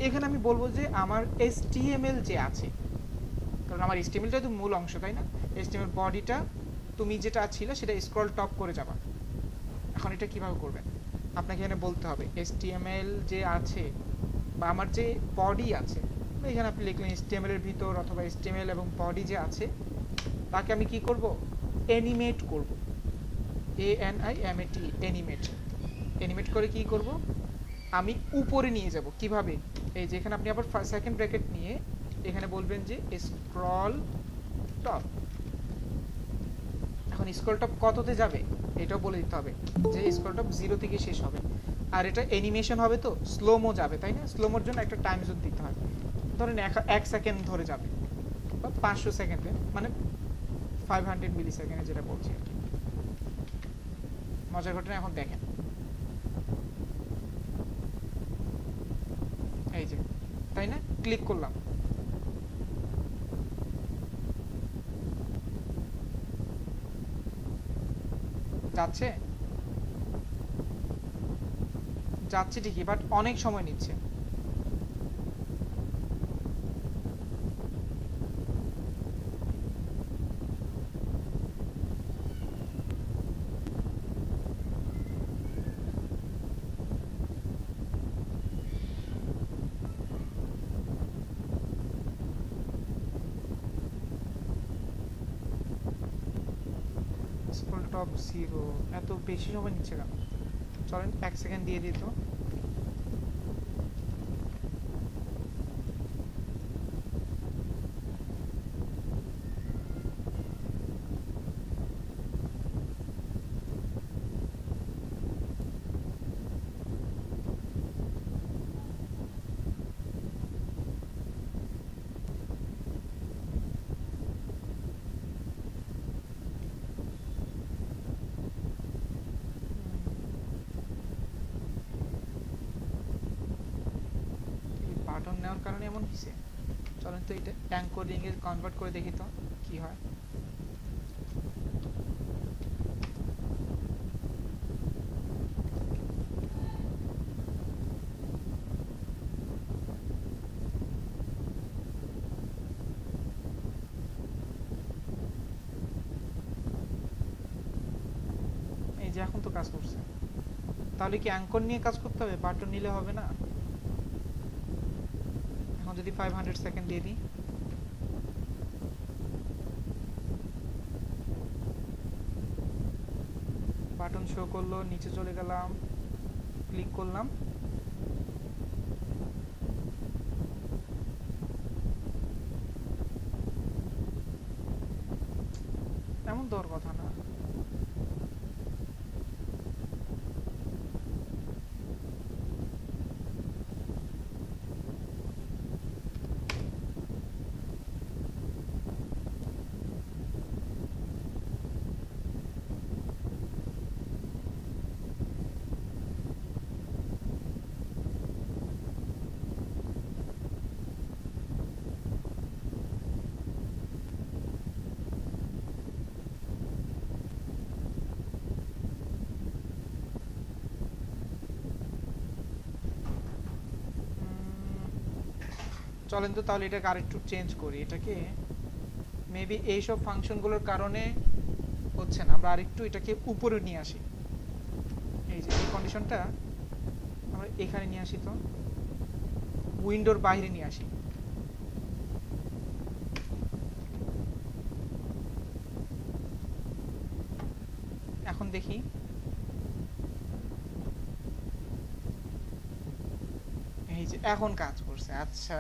এখানে আমি বলবো যে আমার HTML যে আছে, কারণ আমার HTMLটা তো মূল অংশ তাই না, HTML বডিটা তুমি যেটা ছিল সেটা স্ক্রল টপ করে যাবা। এখন এটা কিভাবে করবেন, আপনাকে এখানে বলতে হবে HTML যে আছে বা আমার যে বডি আছে, এখানে আপনি লিখলেন HTML এর ভিতর অথবা HTML এবং বডি যে আছে তাকে আমি কি করব, অ্যানিমেট করব, ANIMAT, অ্যানিমেট করে কি করব, আমি উপরে নিয়ে যাব। কিভাবে, এই যে এখানে আপনি আবার সেকেন্ড ব্র্যাকেট নিয়ে এখানে বলবেন যে স্ক্রল টপ। এখন স্ক্রল টপ কততে যাবে এটাও বলে দিতে হবে, যে স্ক্রল টপ 0 থেকে শেষ হবে। আর এটা অ্যানিমেশন হবে তো স্লোমো যাবে তাই না, স্লোমোর জন্য একটা টাইম জোন দিতে হয়, ধরেন 1 সেকেন্ড ধরে যাবে বা 500 সেকেন্ডে, মানে 500 মিলি সেকেন্ডে যেটা বলছি আর কি। মজার ঘটনা এখন দেখেন, এই যে তাই না, ক্লিক করলাম, যাচ্ছে যাচ্ছে ঠিকই, বাট অনেক সময় নিচ্ছে। স্ক্রল টপ 0, এত বেশি সময় নিচ্ছে কেন, চলেন 1 সেকেন্ড দিয়ে দিত। নেওয়ার কারণে এমন হয়েছে। চলেন তো এটা অ্যাঙ্করিং এ কনভার্ট করে দেখি তো কি হয়। এই যে এখন তো কাজ করছে। তাহলে কি অ্যাঙ্কর নিয়ে কাজ করতে হবে, বাটন নিলে হবে না? এখন যদি 500 সেকেন্ড দিয়ে দিই, বাটন শো করলো, নিচে চলে গেলাম, ক্লিক করলাম, এমন দেওয়ার কথা না। চলেন তো তাহলে এটাকে আরেকটু চেঞ্জ করি। এটাকে মেবি এইসব ফাংশনগুলোর কারণে হচ্ছে না, আমরা আরেকটু এটাকে উপরে নিয়ে আসি। এই যে এই কন্ডিশনটা আমরা এখানে নিয়ে আসি, তো উইন্ডোর বাইরে নিয়ে আসি। এখন দেখি এই যে এখন কাজ করছে। আচ্ছা,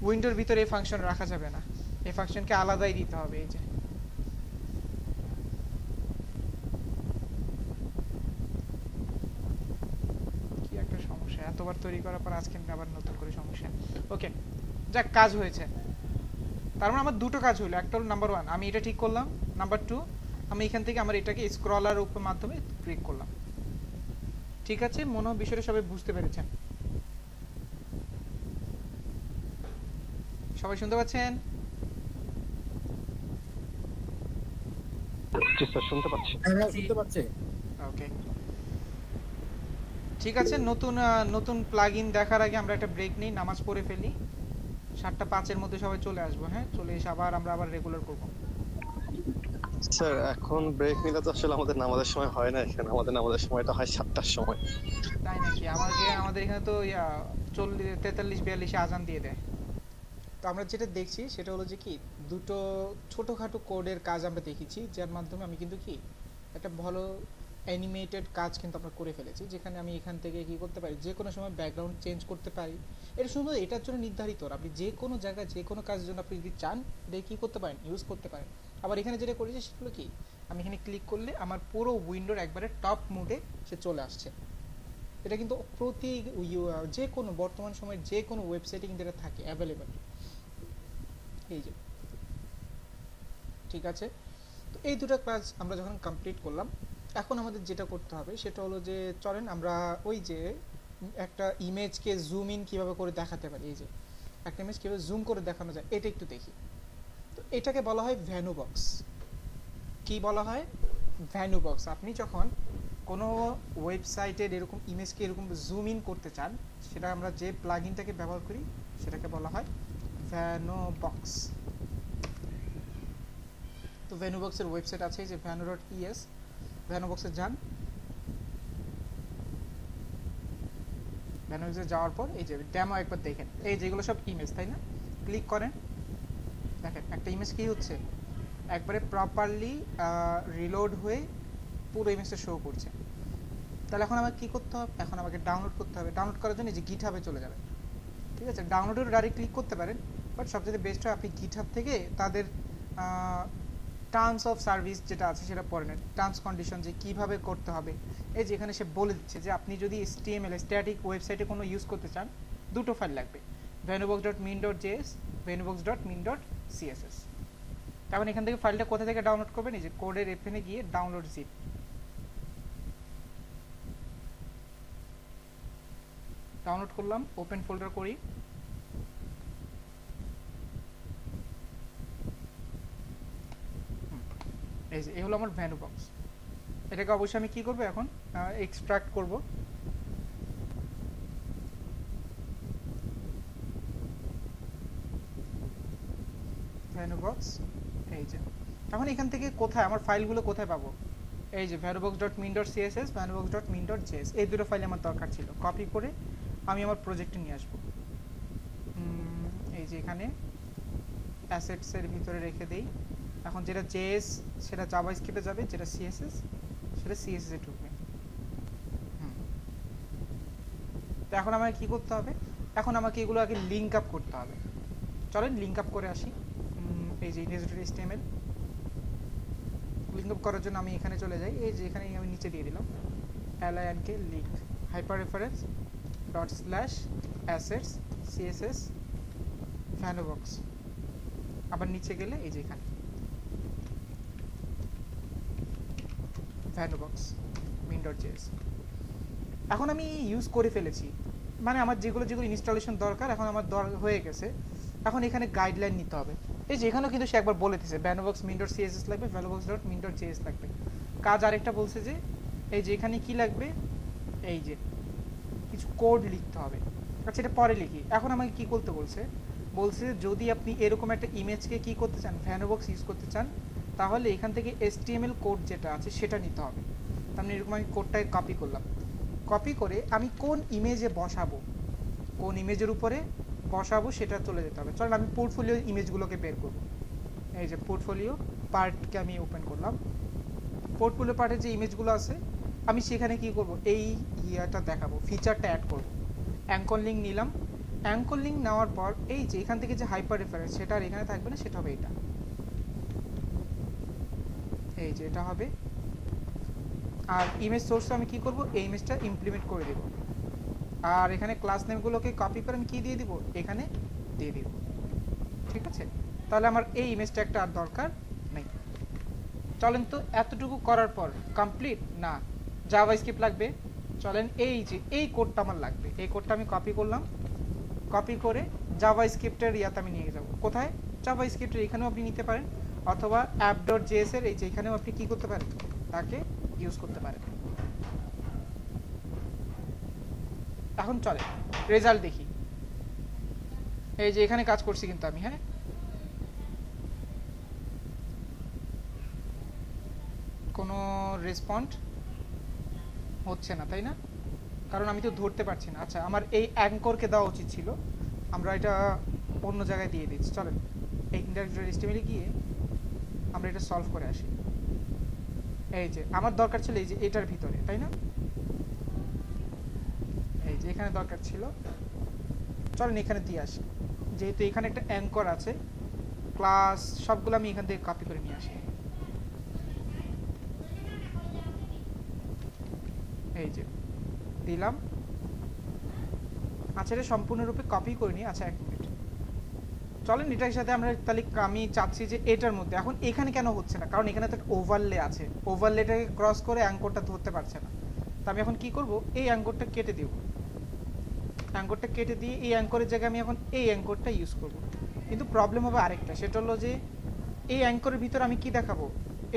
উইন্ডোর ভিতরে এই ফাংশন রাখা যাবে না, এই ফাংশনকে আলাদাই দিতে হবে। এই যে কি একটা সমস্যা, এতবার তৈরি করার পর আজকে আবার নতুন করে সমস্যা। ওকে, যাক কাজ হয়েছে। তার মানে আমার দুটো কাজ হলো, একটা হলো নাম্বার 1 আমি এটা ঠিক করলাম, নাম্বার 2 আমি এখান থেকে আমার এটাকে স্ক্রলার উপর মাধ্যমে ক্লিক করলাম। ঠিক আছে, মনে হয় বিষয়টা সবাই বুঝতে পেরেছেন? সবাই শুনতে পাচ্ছেন? জি স্যার, শুনতে পাচ্ছি। হ্যাঁ শুনতে পাচ্ছি। ওকে, ঠিক আছে। নতুন নতুন প্লাগইন দেখার আগে আমরা একটা ব্রেক নিই, নামাজ পড়ে ফেলি। 7:05 মধ্যে সবাই চলে আসবো। হ্যাঁ, চলে এসে আমরা আবার রেগুলার করব। স্যার এখন ব্রেক নিলে তো আসলে আমাদের নামাজের সময় হয় না, এখানে আমাদের নামাজের সময়টা হয় 7টার সময়। তাই নাকি? আমাদের এখানে তো 43-42 আজান দিয়ে দেয়। তো আমরা যেটা দেখছি সেটা হলো যে কি, দুটো ছোটখাটো কোডের কাজ আমরা দেখেছি, যার মাধ্যমে আমি কিন্তু কি একটা ভালো অ্যানিমেটেড কাজ কিন্তু আমরা করে ফেলেছি, যেখানে আমি এখান থেকে কি করতে পারি, যে কোনো সময় ব্যাকগ্রাউন্ড চেঞ্জ করতে পারি। এটা শুধু এটার জন্য নির্ধারিত, আপনি যে কোনো জায়গায় যে কোনো কাজের জন্য আপনি যদি চান এটা কি করতে পারেন, ইউজ করতে পারেন। আবার এখানে যেটা করেছি সেটা হলো কি, আমি এখানে ক্লিক করলে আমার পুরো উইন্ডোর একবারে টপ মোডে সে চলে আসছে। এটা কিন্তু যে কোনো বর্তমান সময়ের যে কোনো ওয়েবসাইটে কিন্তু এটা থাকে অ্যাভেলেবেল। এই যে ঠিক আছে। তো এই দুটো কাজ আমরা যখন কমপ্লিট করলাম, এখন আমাদের যেটা করতে হবে সেটা হলো যে চলেন আমরা ওই যে একটা ইমেজকে জুম ইন কিভাবে করে দেখাতে পারি, এই যে একটা ইমেজ কিভাবে জুম করে দেখানো যায় এটা একটু দেখি। তো এটাকে বলা হয় ভ্যানু বক্স। কি বলা হয়? Venue box. আপনি যখন কোনো ওয়েবসাইটের এরকম ইমেজকে এরকম জুম ইন করতে চান, সেটা আমরা যে প্লাগইনটাকে ব্যবহার করি সেটাকে বলা হয় ভ্যানু বক্স। তো ভ্যানুবক্সের ওয়েবসাইট আছে, যে vanu.es, ভ্যানুবক্সে যান। ভ্যানুবক্সে যাওয়ার পর এই যে ডেমো একবার দেখেন, এই যেগুলো সব ইমেজ, তাই না? ক্লিক করেন, দেখেন একটা ইমেজ কি হচ্ছে, একবারে প্রপারলি রিলোড হয়ে পুরো ইমেজটা শো করছে। তাহলে এখন আমাকে কি করতে হবে? এখন আমাকে ডাউনলোড করতে হবে। ডাউনলোড করার জন্য এই যে গিটহাবে চলে যাবেন। ঠিক আছে, ডাউনলোডের ডাইরেক্ট ক্লিক করতে পারেন, বাট সবচেয়ে বেস্ট হয় আপনি গিটহাব থেকে তাদের টার্মস অফ সার্ভিস যেটা আছে সেটা পড়ে নেন, টার্মস কন্ডিশন যে কীভাবে করতে হবে। এই যেখানে সে বলে দিচ্ছে যে আপনি যদি HTML স্ট্যাটিক ওয়েবসাইটে কোনো ইউজ করতে চান, দুটো ফাইল লাগবে, vanubox.min.js, vanubox.min.css। তারপর এখান থেকে ফাইলটা কোথা থেকে ডাউনলোড করবেন, এই যে কোডের এখানে গিয়ে ডাউনলোড জিপ। ডাউনলোড করলাম, ওপেন ফোল্ডার করি। এই যে এই হলো আমার ভ্যানু বক্স। এটাকে অবশ্যই আমি কি করব এখন এক্সট্রাক্ট করব। ভ্যানু বক্স এই যে। এখন এখান থেকে কোথায় আমার ফাইলগুলো কোথায় পাবো? এই যে vanubox.min.css, vanubox.min.js, এই দুটো ফাইল আমার দরকার ছিল। কপি করে আমি আমার প্রজেক্টে নিয়ে আসবো। এই যে এখানে অ্যাসেটসের ভিতরে রেখে দেই। এখন যেটা জেএস সেটা জাভাস্ক্রিপ্টে যাবে, যেটা সিএসএস সেটা সিএসএস এ ঢুকবে। তো এখন আমাকে কি করতে হবে? এখন আমাকে এগুলো আগে লিঙ্ক আপ করতে হবে। চলেন লিঙ্ক আপ করে আসি। এই যে index.html লিঙ্ক আপ করার জন্য আমি এখানে চলে যাই। এই যে এখানে আমি নিচে দিয়ে দিলাম link link hyper reference dot slash assets CSS Venobox. আবার নিচে গেলে এই যে এখানে ভ্যানুবক্স min.js। এখন আমি ইউজ করে ফেলেছি, মানে আমার যেগুলো যেগুলো ইনস্টলেশন দরকার এখন আমার হয়ে গেছে। এখন এখানে গাইডলাইন নিতে হবে। এই যে এখানেও কিন্তু সে একবার বলে দিয়েছে vanubox.min.css লাগবে, vanubox.min.js লাগবে। কাজ আরেকটা বলছে যে এই যে এখানে কি লাগবে, এই যে কিছু কোড লিখতে হবে। আচ্ছা এটা পরে লিখি। এখন আমাকে কি করতে বলছে? বলছে যদি আপনি এরকম একটা ইমেজকে কি করতে চান, ভ্যানুবক্স ইউজ করতে চান, তাহলে এখান থেকে HTML কোড যেটা আছে সেটা নিতে হবে। তার মানে এরকম আমি কোডটাকে কপি করলাম। কপি করে আমি কোন ইমেজে বসাবো, কোন ইমেজের উপরে বসাবো সেটা চলে যেতে হবে। চলেন আমি পোর্টফোলিও ইমেজগুলোকে বের করব। এই যে পোর্টফোলিও পার্টকে আমি ওপেন করলাম। পোর্টফোলিও পার্টের যে ইমেজগুলো আছে আমি সেখানে কি করব, এই ইয়াটা দেখাবো, ফিচারটা অ্যাড করব। অ্যাঙ্কর লিঙ্ক নিলাম। অ্যাঙ্কর লিঙ্ক নেওয়ার পর এই যে এখান থেকে যে হাইপার রেফারেন্স সেটা আর এখানে থাকবে না, সেটা হবে এটা। এই যে এটা হবে। আর ইমেজ সোর্সে আমি কি করব, এই ইমেজটা ইমপ্লিমেন্ট করে দেব। আর এখানে ক্লাস নেমগুলোকে কপি করে আমি কি দিয়ে দিব, এখানে দিয়ে দিব। ঠিক আছে, তাহলে আমার এই ইমেজটা একটা আর দরকার নেই। চলেন তো এতটুকু করার পর কমপ্লিট না, জাভাস্ক্রিপ্ট লাগবে। চলেন এই যে এই কোডটা আমার লাগবে, এই কোডটা আমি কপি করলাম। কপি করে জাভাস্ক্রিপ্টের ইয়াতে আমি নিয়ে যাব। কোথায়? জাভাস্ক্রিপ্টের এখানেও আপনি নিতে পারেন, অথবা app.js এর এই যে এখানেও আপনি কি করতে পারেন, তাকে ইউজ করতে পারেন। এখন চলে রেজাল্ট দেখি। এই যে এখানে কাজ করছি কিন্তু আমি, হ্যাঁ কোনো রেসপন্ড হচ্ছে না, তাই না? কারণ আমি তো ধরতে পারছি না। আচ্ছা আমার এই অ্যাঙ্করকে দেওয়া উচিত ছিল, আমরা এটা অন্য জায়গায় দিয়ে দিচ্ছি। চলেন এই index.html গিয়ে আমরা এটা সলভ করে আসি। এই যে আমার দরকার ছিল এই যে এটার ভিতরে, তাই না? এই যে এখানে দরকার ছিল, চলেন এখানে দিয়ে আসি। যেহেতু এখানে একটা অ্যাঙ্কর আছে, ক্লাস সবগুলো আমি এখান থেকে কপি করে নিয়ে আসি। এই যে দিলাম। আচ্ছা এটা সম্পূর্ণরূপে কপি করে নিই। আচ্ছা এক মিনিট, চলেন এটার সাথে আমরা তাহলে আমি চাচ্ছি যে এটার মধ্যে এখন এখানে কেন হচ্ছে না, কারণ এখানে তো একটা ওভারলে আছে, ওভারলেটাকে ক্রস করে অ্যাঙ্করটা ধরতে পারছে না। তো আমি এখন কি করব, এই অ্যাঙ্করটা কেটে দেব। অ্যাঙ্করটা কেটে দিয়ে এই অ্যাঙ্করের জায়গায় আমি এখন এই অ্যাঙ্করটা ইউজ করব। কিন্তু প্রবলেম হবে আরেকটা, সেটা হলো যে এই অ্যাঙ্করের ভিতরে আমি কি দেখাবো,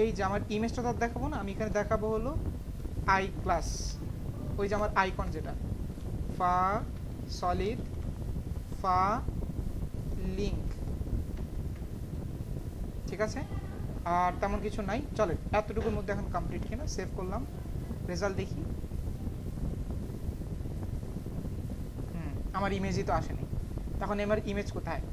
এই যে আমার ইমেজটা তার দেখাবো না, আমি এখানে দেখাবো হলো আই ক্লাস, ওই যে আমার আইকন যেটা ফা সলিড ফা লিঙ্ক। ঠিক আছে, আর তেমন কিছু নাই। চলে এতটুকুর মধ্যে এখন কমপ্লিট কিনা, সেভ করলাম, রেজাল্ট দেখি। আমার ইমেজই তো আসেনি। তখন আমার ইমেজ কোথায়?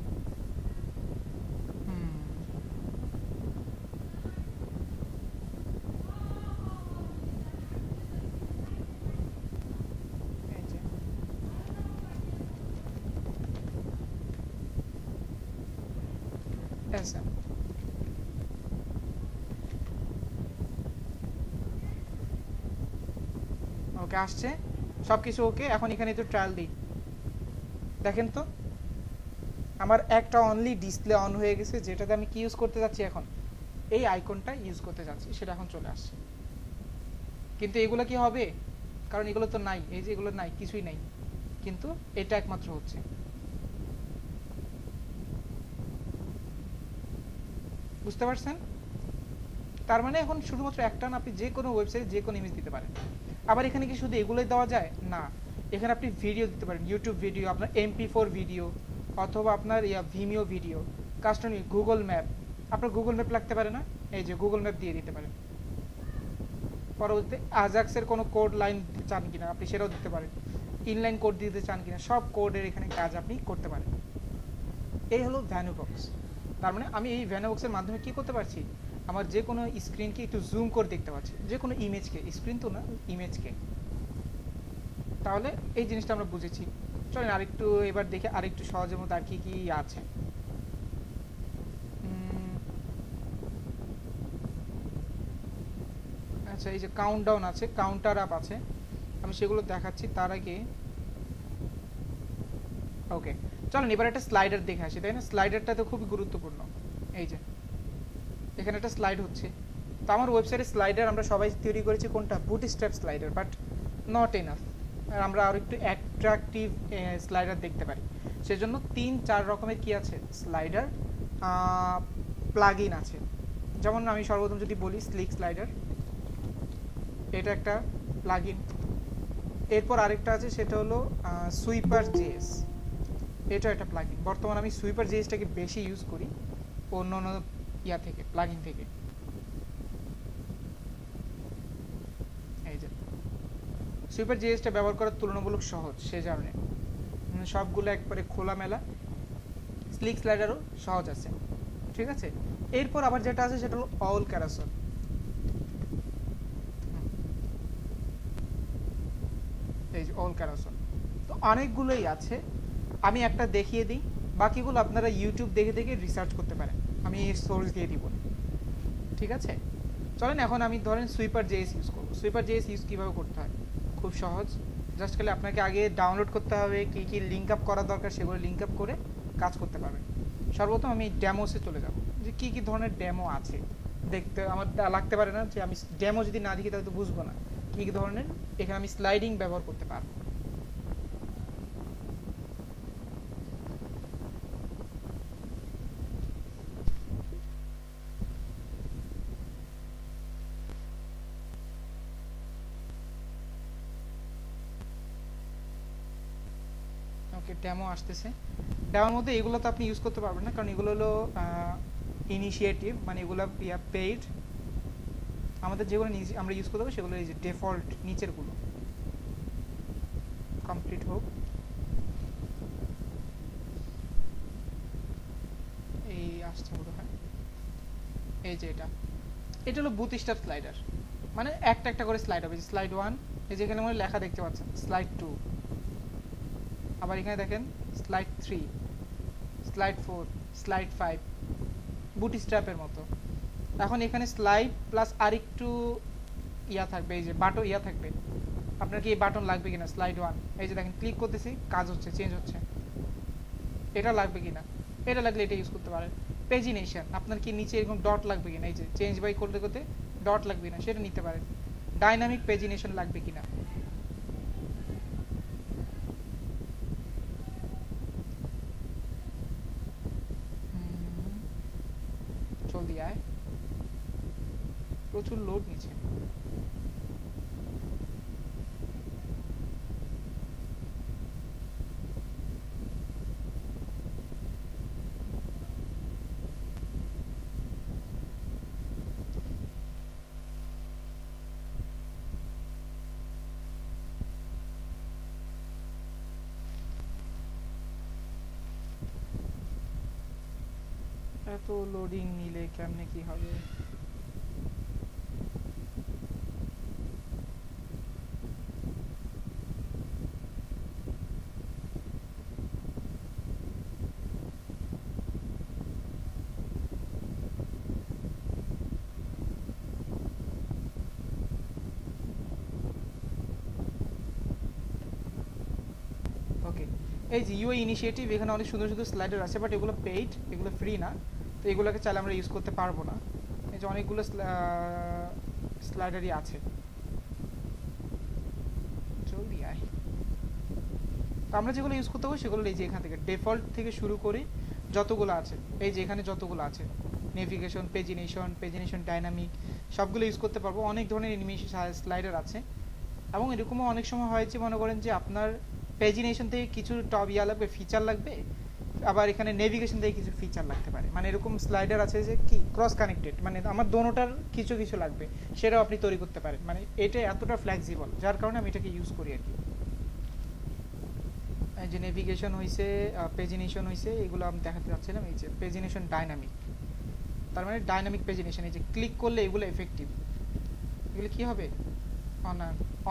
ওকে আসছে সবকিছু ওকে। এখন এখানে একটু ট্রায়াল দিই, দেখেন তো আমার একটা অনলি ডিসপ্লে অন হয়ে গেছে, যেটাতে আমি কি ইউজ করতে যাচ্ছি, এখন এই আইকনটা ইউজ করতে যাচ্ছি, সেটা এখন চলে আসছে। কিন্তু এগুলো কি হবে, কারণ এগুলো তো নাই, এই যে এগুলো নাই, কিছুই নাই। কিন্তু এটা একমাত্র হচ্ছে। বুঝতে পারছেন? তার মানে এখন শুধুমাত্র একটা না, আপনি যে কোনো ওয়েবসাইটে যে কোনো ইমেজ দিতে পারেন। আবার এখানে কি শুধু এগুলোই দেওয়া যায় না, এখানে আপনি ভিডিও দিতে পারেন, ইউটিউব ভিডিও, আপনার MP4 ভিডিও, অথবা আপনার Vimeo video, custom Google map, আপনার গুগল ম্যাপ লাগতে পারে না, এই যে গুগল ম্যাপ দিয়ে দিতে পারেন। পরবর্তীতে আজাক্সের কোনো কোড লাইন চান কিনা আপনি সেটাও দিতে পারেন, ইনলাইন কোড দিতে চান কিনা সব কোডের এখানে কাজ আপনি করতে পারেন। এই হলো ভ্যানুবক্স। তার মানে আমি এই ভ্যানুবক্সের মাধ্যমে কি করতে পারছি, আমার যে কোনো স্ক্রিনকে একটু জুম করে দেখতে পাচ্ছি, যে কোনো ইমেজকে, স্ক্রিন তো না, ইমেজকে। তাহলে এই জিনিসটা আমরা বুঝেছি। চলেন আরেকটু এবার দেখে আরেকটু সহজের মধ্যে আর কি কি আছে। আচ্ছা, এই যে কাউন্টডাউন আছে, কাউন্টার আপ আছে, আমি সেগুলো দেখাচ্ছি তার আগে। ওকে, চলেন এবার একটা স্লাইডার দেখে আসি, তাই না? স্লাইডারটা তো খুবই গুরুত্বপূর্ণ। এই যে এখানে একটা স্লাইড হচ্ছে, তো আমার ওয়েবসাইটে স্লাইডার আমরা সবাই তৈরি করেছি কোনটা, bootstrap slider, but not enough. আর আমরা আরও একটু অ্যাট্রাকটিভ স্লাইডার দেখতে পারি, সেজন্য 3-4 রকমের কি আছে স্লাইডার প্লাগইন আছে। যেমন আমি সর্বপ্রথম যদি বলি স্লিক স্লাইডার, এটা একটা প্লাগইন। এরপর আরেকটা আছে, সেটা হলো সুইপার জেএস, এটা একটা প্লাগইন। বর্তমানে আমি সুইপার জেএসটাকে বেশি ইউজ করি অন্য অন্য ইয়া থেকে, প্লাগইন থেকে। এই যে সুইপার জেএসটা ব্যবহার করা তুলনামূলক সহজ, সে কারণে সবগুলো একবারে খোলামেলা। স্লিক স্লাইডারও সহজ আছে, ঠিক আছে। এরপর আবার যেটা আছে সেটা হলো অল ক্যারাসল। এই যে অল ক্যারাসল, তো অনেকগুলোই আছে, আমি একটা দেখিয়ে দিই, বাকিগুলো আপনারা ইউটিউব দেখে দেখে রিসার্চ করতে পারেন, আমি সোর্স দিয়ে দিব, ঠিক আছে। চলেন এখন আমি ধরেন সুইপার জেএস ইউজ করব। সুইপার জেএস ইউজ কীভাবে করতে হয়, খুব সহজ। জাস্ট খালি আপনাকে আগে ডাউনলোড করতে হবে, কী কী লিঙ্ক আপ করা দরকার সেগুলো লিঙ্ক আপ করে কাজ করতে পারবেন। সর্বপ্রথম আমি ডেমোসে চলে যাব, যে কী কী ধরনের ডেমো আছে দেখতে আমার লাগতে পারে না, যে আমি ডেমো যদি না দেখি তাহলে তো বুঝবো না কী কী ধরনের এখানে আমি স্লাইডিং ব্যবহার করতে পারবো। ওকে, ডেমো আসতেছে। ডেমোর মধ্যে এগুলো তো আপনি ইউজ করতে পারবেন না, কারণ এগুলো হলো ইনিশিয়েটিভ, মানে এগুলো পেইড। আমাদের যেগুলো আমরা ইউজ করতে হবে সেগুলো এই যে ডিফল্ট নিচেরগুলো। কমপ্লিট হোক, এই আসছে মনে হয়। এই যে এটা হলো বুটস্ট্র্যাপ স্লাইডার, মানে একটা একটা করে স্লাইড হবে। স্লাইড 1, এই যেখানে মনে লেখা দেখতে পাচ্ছেন, স্লাইড 2, আবার এখানে দেখেন স্লাইড 3, স্লাইড 4, স্লাইড 5, বুটস্ট্র্যাপের মতো। এখন এখানে স্লাইড প্লাস আরেকটু ইয়া থাকবে, এই যে বাটন ইয়া থাকবে। আপনার কি এই বাটন লাগবে কিনা, স্লাইড 1, এই যে দেখেন ক্লিক করতেছি, কাজ হচ্ছে, চেঞ্জ হচ্ছে। এটা লাগবে কিনা, এটা লাগলে এটা ইউজ করতে পারেন। পেজিনেশন, আপনার কি নিচে এরকম ডট লাগবে কিনা, এই যে চেঞ্জ বাই করতে করতে ডট লাগবে কিনা সেটা নিতে পারেন। ডাইনামিক পেজিনেশন লাগবে কিনা, জলদি আয়, প্রচুর লোড নিচ্ছে। এত লোডিং নিলে কেমনে কি হবে। ওকে, এই যে ইউআই ইনিশিয়েটিভ, এখানে অনেক সুন্দর সুন্দর স্লাইডার আছে, বাট এগুলো পেইড, এগুলো ফ্রি না, তো এগুলোকে চাইলে আমরা ইউজ করতে পারবো না। এই যে অনেকগুলো স্লাইডারই আছে, জলদি আয়। তো আমরা যেগুলো ইউজ করতে পারবো সেগুলো এই যে এখান থেকে ডিফল্ট থেকে শুরু করে যতগুলো আছে, এই যে এখানে যতগুলো আছে, নেভিগেশন, পেজিনেশন ডাইনামিক, সবগুলো ইউজ করতে পারবো। অনেক ধরনের অ্যানিমেশন স্লাইডার আছে, এবং এরকমও অনেক সময় হয় যে মনে করেন যে আপনার পেজিনেশন থেকে কিছু টপ লাগবে, ফিচার লাগবে, আবার এখানে নেভিগেশন থেকে কিছু ফিচার লাগতে পারে। মানে এরকম স্লাইডার আছে যে কি ক্রস কানেক্টেড, মানে আমার দোনোটার কিছু কিছু লাগবে, সেটাও আপনি তৈরি করতে পারেন। মানে এটা এতটা ফ্লেক্সিবল, যার কারণে আমি এটাকে ইউজ করি আর কি। এই যে নেভিগেশন হয়েছে, পেজিনেশন হয়েছে, এগুলো আমি দেখাতে চাচ্ছিলাম। এই যে পেজিনেশন ডাইনামিক, তার মানে ডাইনামিক পেজিনেশন, এই যে ক্লিক করলে এগুলো এফেক্টিভ, এগুলো কি হবে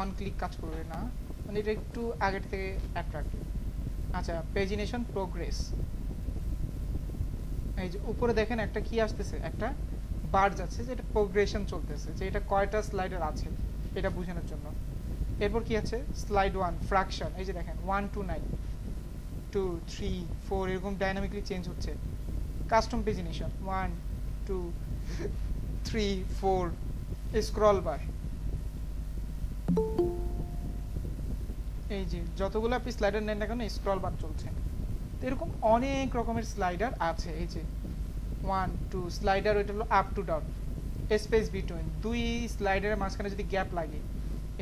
অন ক্লিক কাজ করবে না, মানে এটা একটু আগের থেকে অ্যাট্রাক্টিভ। আচ্ছা, পেজিনেশন প্রোগ্রেস, এই যে উপরে দেখেন একটা কি আসতেছে, একটা বার যাচ্ছে যে এটা প্রোগ্রেশন চলতেছে, যে এটা কয়টা স্লাইডার আছে এটা বোঝানোর জন্য। এরপর কি আছে, স্লাইড 1 ফ্র্যাকশন, এই যে দেখেন 1 to 9 2 3 4 এরকম ডাইনামিকলি চেঞ্জ হচ্ছে। কাস্টম পেজিনেশন 1 2 3 4, স্ক্রল বার, এই যে যতগুলো আপনি স্লাইডার নেন না কেন স্ক্রল বার চলছে। তো এরকম অনেক রকমের স্লাইডার আছে। এই যে 1 2 স্লাইডার, ওইটা হলো up to down, space between, দুই স্লাইডারের মাঝখানে যদি গ্যাপ লাগে,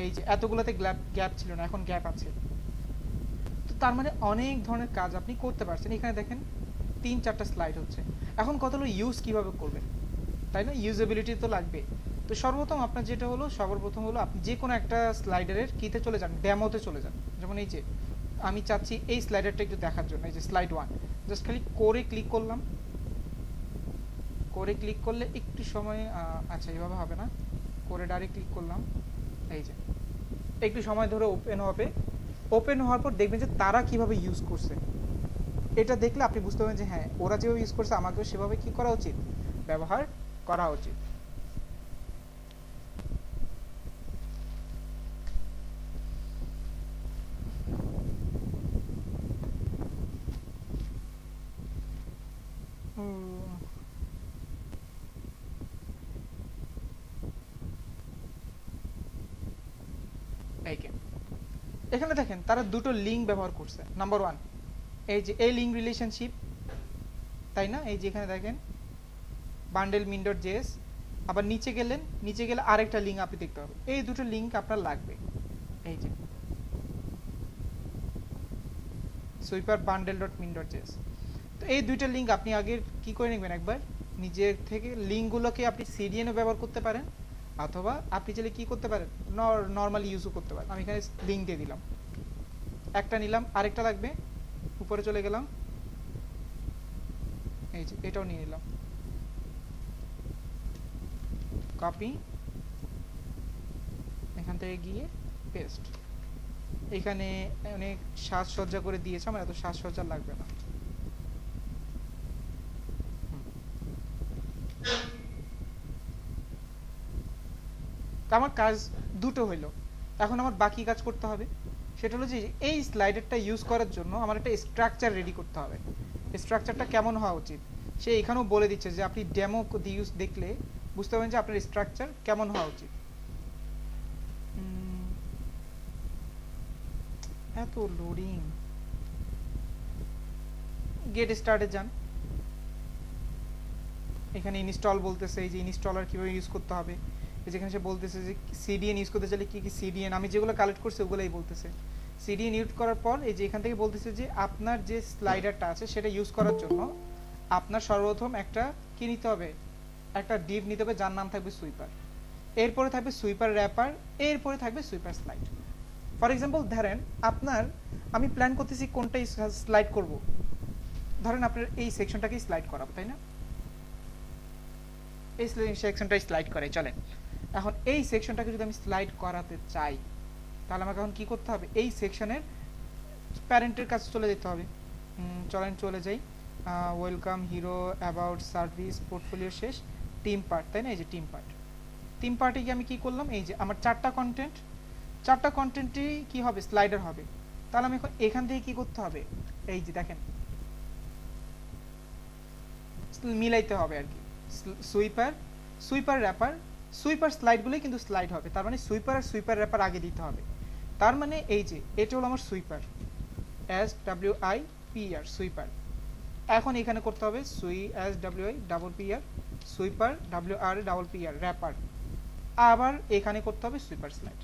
এই যে এতগুলোতে গ্যাপ ছিল না, এখন গ্যাপ আছে। তো তার মানে অনেক ধরনের কাজ আপনি করতে পারছেন। এখানে দেখেন 3-4টা স্লাইড হচ্ছে। এখন কত হলো ইউজ কিভাবে করবেন, তাই না? ইউজেবিলিটি তো লাগবে। তো সর্বপ্রথম আপনার যেটা হলো, সর্বপ্রথম হলো আপনি যে কোনো একটা স্লাইডারের কিতে চলে যান, ডেমোতে চলে যান। যেমন এই যে আমি চাচ্ছি এই স্লাইডারটা একটু দেখার জন্য, এই যে স্লাইড 1, জাস্ট খালি করে ক্লিক করলাম, করে ক্লিক করলে একটু সময়, আচ্ছা এইভাবে হবে না, করে ডাইরেক্ট ক্লিক করলাম, এই যে একটু সময় ধরে ওপেন হবে। ওপেন হওয়ার পর দেখবেন যে তারা কিভাবে ইউজ করছে, এটা দেখলে আপনি বুঝতে পারবেন যে হ্যাঁ ওরা যেভাবে ইউজ করছে আমাকেও সেভাবে কি করা উচিত, ব্যবহার করা উচিত। এখানে দেখেন তারা দুটো লিঙ্ক ব্যবহার করছে। নাম্বার 1, এই যে এই লিঙ্ক রিলেশনশিপ, তাই না? এই যে এখানে দেখেন বান্ডেল min.js, আবার নিচে গেলে আরেকটা লিঙ্ক আপনি দেখতে পাবেন। এই দুটো লিঙ্ক আপনার লাগবে, এই যে সুইপার bundle.min.js। তো এই দুইটা লিঙ্ক আপনি আগে কি করে নেবেন, একবার নিজের থেকে লিঙ্কগুলোকে আপনি সিডিএন এ ব্যবহার করতে পারেন, অথবা আপনি চাইলে কি করতে পারেন, নরমালি ইউজও করতে পারেন। আমি এখানে লিঙ্ক দিয়ে দিলাম, একটা নিলাম, আরেকটা লাগবে, উপরে চলে গেলাম, এই যে এটাও নিয়ে নিলাম, কপি, এখান থেকে গিয়ে পেস্ট। এখানে অনেক সাজসজ্জা করে দিয়েছে, আমার এত সাজসজ্জা লাগবে না। আমার কাজ দুটো হইলো, এখন আমার বাকি কাজ করতে হবে। সেটা হলো যে এই স্লাইডারটা ইউজ করার জন্য আমার একটা স্ট্রাকচার রেডি করতে হবে। স্ট্রাকচারটা কেমন হওয়া উচিত সে এখানেও বলে দিচ্ছে, যে আপনি ডেমো ইউজ দেখলে বুঝতে পারবেন যে আপনার স্ট্রাকচার কেমন হওয়া উচিত। এত লোডিং, গেট স্টার্টে যান, এখানে ইনস্টল বলতেছে, এই যে ইনস্টলার কিভাবে ইউজ করতে হবে। যেখানে সে বলতেছে যে সিডিএন ইউজ করতে চাইলে কি কি সিডিএন, আমি যেগুলো কালেক্ট করছি ওগুলোই বলতেছে। সিডিএন ইউজ করার পর এই যে এখান থেকে বলতেছে যে আপনার যে স্লাইডারটা আছে সেটা ইউজ করার জন্য আপনার সর্বপ্রথম একটা কি নিতে হবে, একটা ডিভ নিতে হবে যার নাম থাকবে সুইপার, এরপরে থাকবে সুইপার র্যাপার, এরপরে থাকবে সুইপার স্লাইড। ফর এক্সাম্পল ধরেন আপনার, আমি প্ল্যান করতেছি কোনটা স্লাইড করব, ধরেন আপনার এই সেকশনটাকে স্লাইড করাবো, তাই না? এই সেকশনটা স্লাইড করে চলেন। এখন এই সেকশনটাকে যদি আমি স্লাইড করাতে চাই তাহলে আমাকে এখন কি করতে হবে, এই সেকশনের প্যারেন্টের কাছে চলে যেতে হবে। চলেন চলে যাই, welcome, hero, about, service, portfolio শেষ, টিম পার্ট, তাই না? এই যে টিম পার্ট, টিম পার্টে গিয়ে আমি কি করলাম, এই যে আমার চারটা কন্টেন্টই কি হবে, স্লাইডার হবে। তাহলে আমি এখন এখান থেকে কি করতে হবে, এই যে দেখেন মিলাইতে হবে আর কি, সুইপার র্যাপার, সুইপার স্লাইডগুলোই কিন্তু স্লাইড হবে, তার মানে সুইপার আর সুইপার র্যাপার আগে দিতে হবে। তার মানে এই যে এটা হলো আমার সুইপার, SWIPER সুইপার। এখন এখানে করতে হবে SWIPER সুইপার WRPPR র্যাপার। আবার এখানে করতে হবে সুইপার স্লাইড।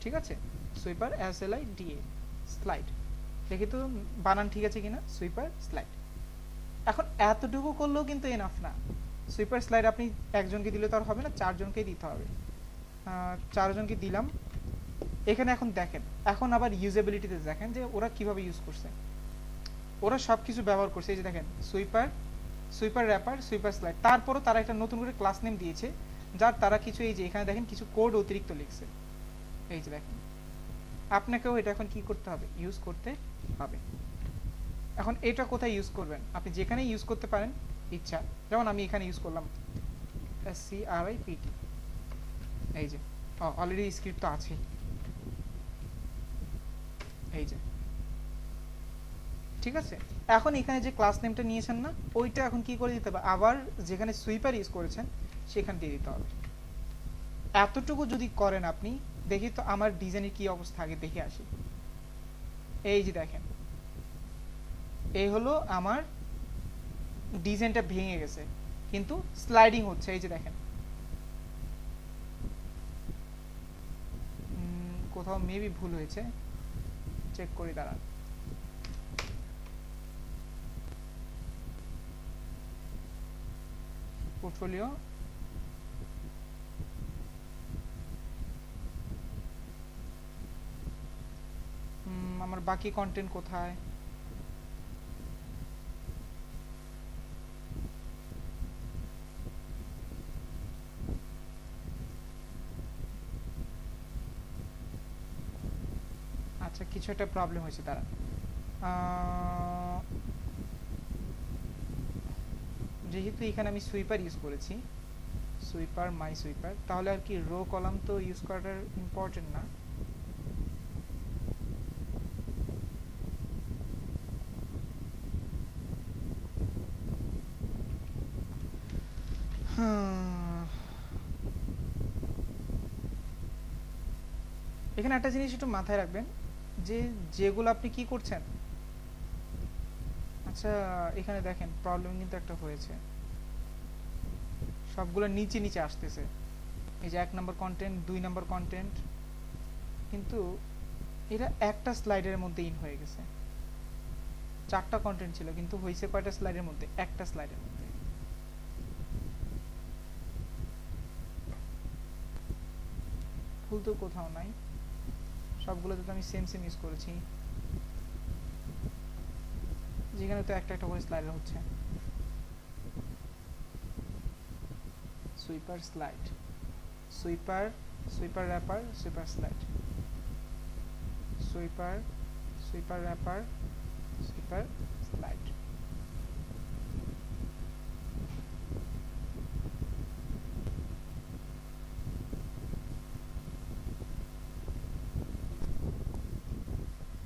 ঠিক আছে, সুইপার SLIDA স্লাইড। দেখি তো বানান ঠিক আছে কিনা, সুইপার স্লাইড। এখন এতটুকু করলেও কিন্তু এনাফ না। সুইপার স্লাইড আপনি একজনকে দিলে তো আর হবে না, চারজনকেই দিতে হবে। চারজনকে দিলাম। এখানে এখন দেখেন, এখন আবার ইউজেবিলিটিতে দেখেন যে ওরা কিভাবে ইউজ করছে। ওরা সব কিছু ব্যবহার করছে। এই যে দেখেন সুইপার র্যাপার সুইপার স্লাইড। তারপরও তারা একটা নতুন করে ক্লাস নেম দিয়েছে, যার তারা কিছু এই যে এখানে দেখেন কিছু কোড অতিরিক্ত লিখছে। এই যে দেখেন, আপনাকেও এটা এখন কি করতে হবে, ইউজ করতে হবে। এখন এটা কোথায় ইউজ করবেন, আপনি যেখানে ইউজ করতে পারেন ইচ্ছা। যেমন আমি এখানে ইউজ করলাম SCRIPT। এই যে অলরেডি স্ক্রিপ্ট তো আছে। এই যে ঠিক আছে, এখন এখানে যে ক্লাস নেমটা নিয়েছেন না, ওইটা এখন কি করে দিতে হবে, আবার যেখানে সুইপার ইউজ করেছেন সেখান দিয়ে দিতে হবে। এতটুকু যদি করেন আপনি, দেখি তো আমার ডিজাইনের কি অবস্থা, আগে দেখে আসি। এই যে দেখেন, এই হলো আমার ডিজাইনটা ভেঙে গেছে কিন্তু স্লাইডিং হচ্ছে। এই যে দেখেন, কোথাও মেবি ভুল হয়েছে, চেক করি দাঁড়ান। পোর্টফোলিও, আমার বাকি কন্টেন্ট কোথায়, আচ্ছা কিছু একটা প্রবলেম হয়েছে তারা। যেহেতু এখানে আমি সুইপার ইউজ করেছি, সুইপার মাই সুইপার, তাহলে আর কি রো কলাম তো ইউজ করাটা ইম্পর্টেন্ট না। এখানে একটা জিনিস একটু মাথায় রাখবেন, যে যেগুলো আপনি কি করছেন। আচ্ছা এখানে দেখেন প্রবলেম কিন্তু একটা হয়েছে, সবগুলো নিচে নিচে আসতেছে। এই যে 1 নম্বর কন্টেন্ট, 2 নম্বর কন্টেন্ট, কিন্তু এটা একটা স্লাইডের মধ্যে ইন হয়ে গেছে। 4টা কন্টেন্ট ছিল কিন্তু হয়েছে কয়টা স্লাইডের মধ্যে, একটা স্লাইডের মধ্যে। ভুল তো কোথাও নাই, সবগুলোতে তো আমি সেম ইউজ করেছি। যেখানে তো একটা একটা করে স্লাইডার হচ্ছে। Swiper slide, swiper wrapper swiper slide, swiper wrapper swiper slide.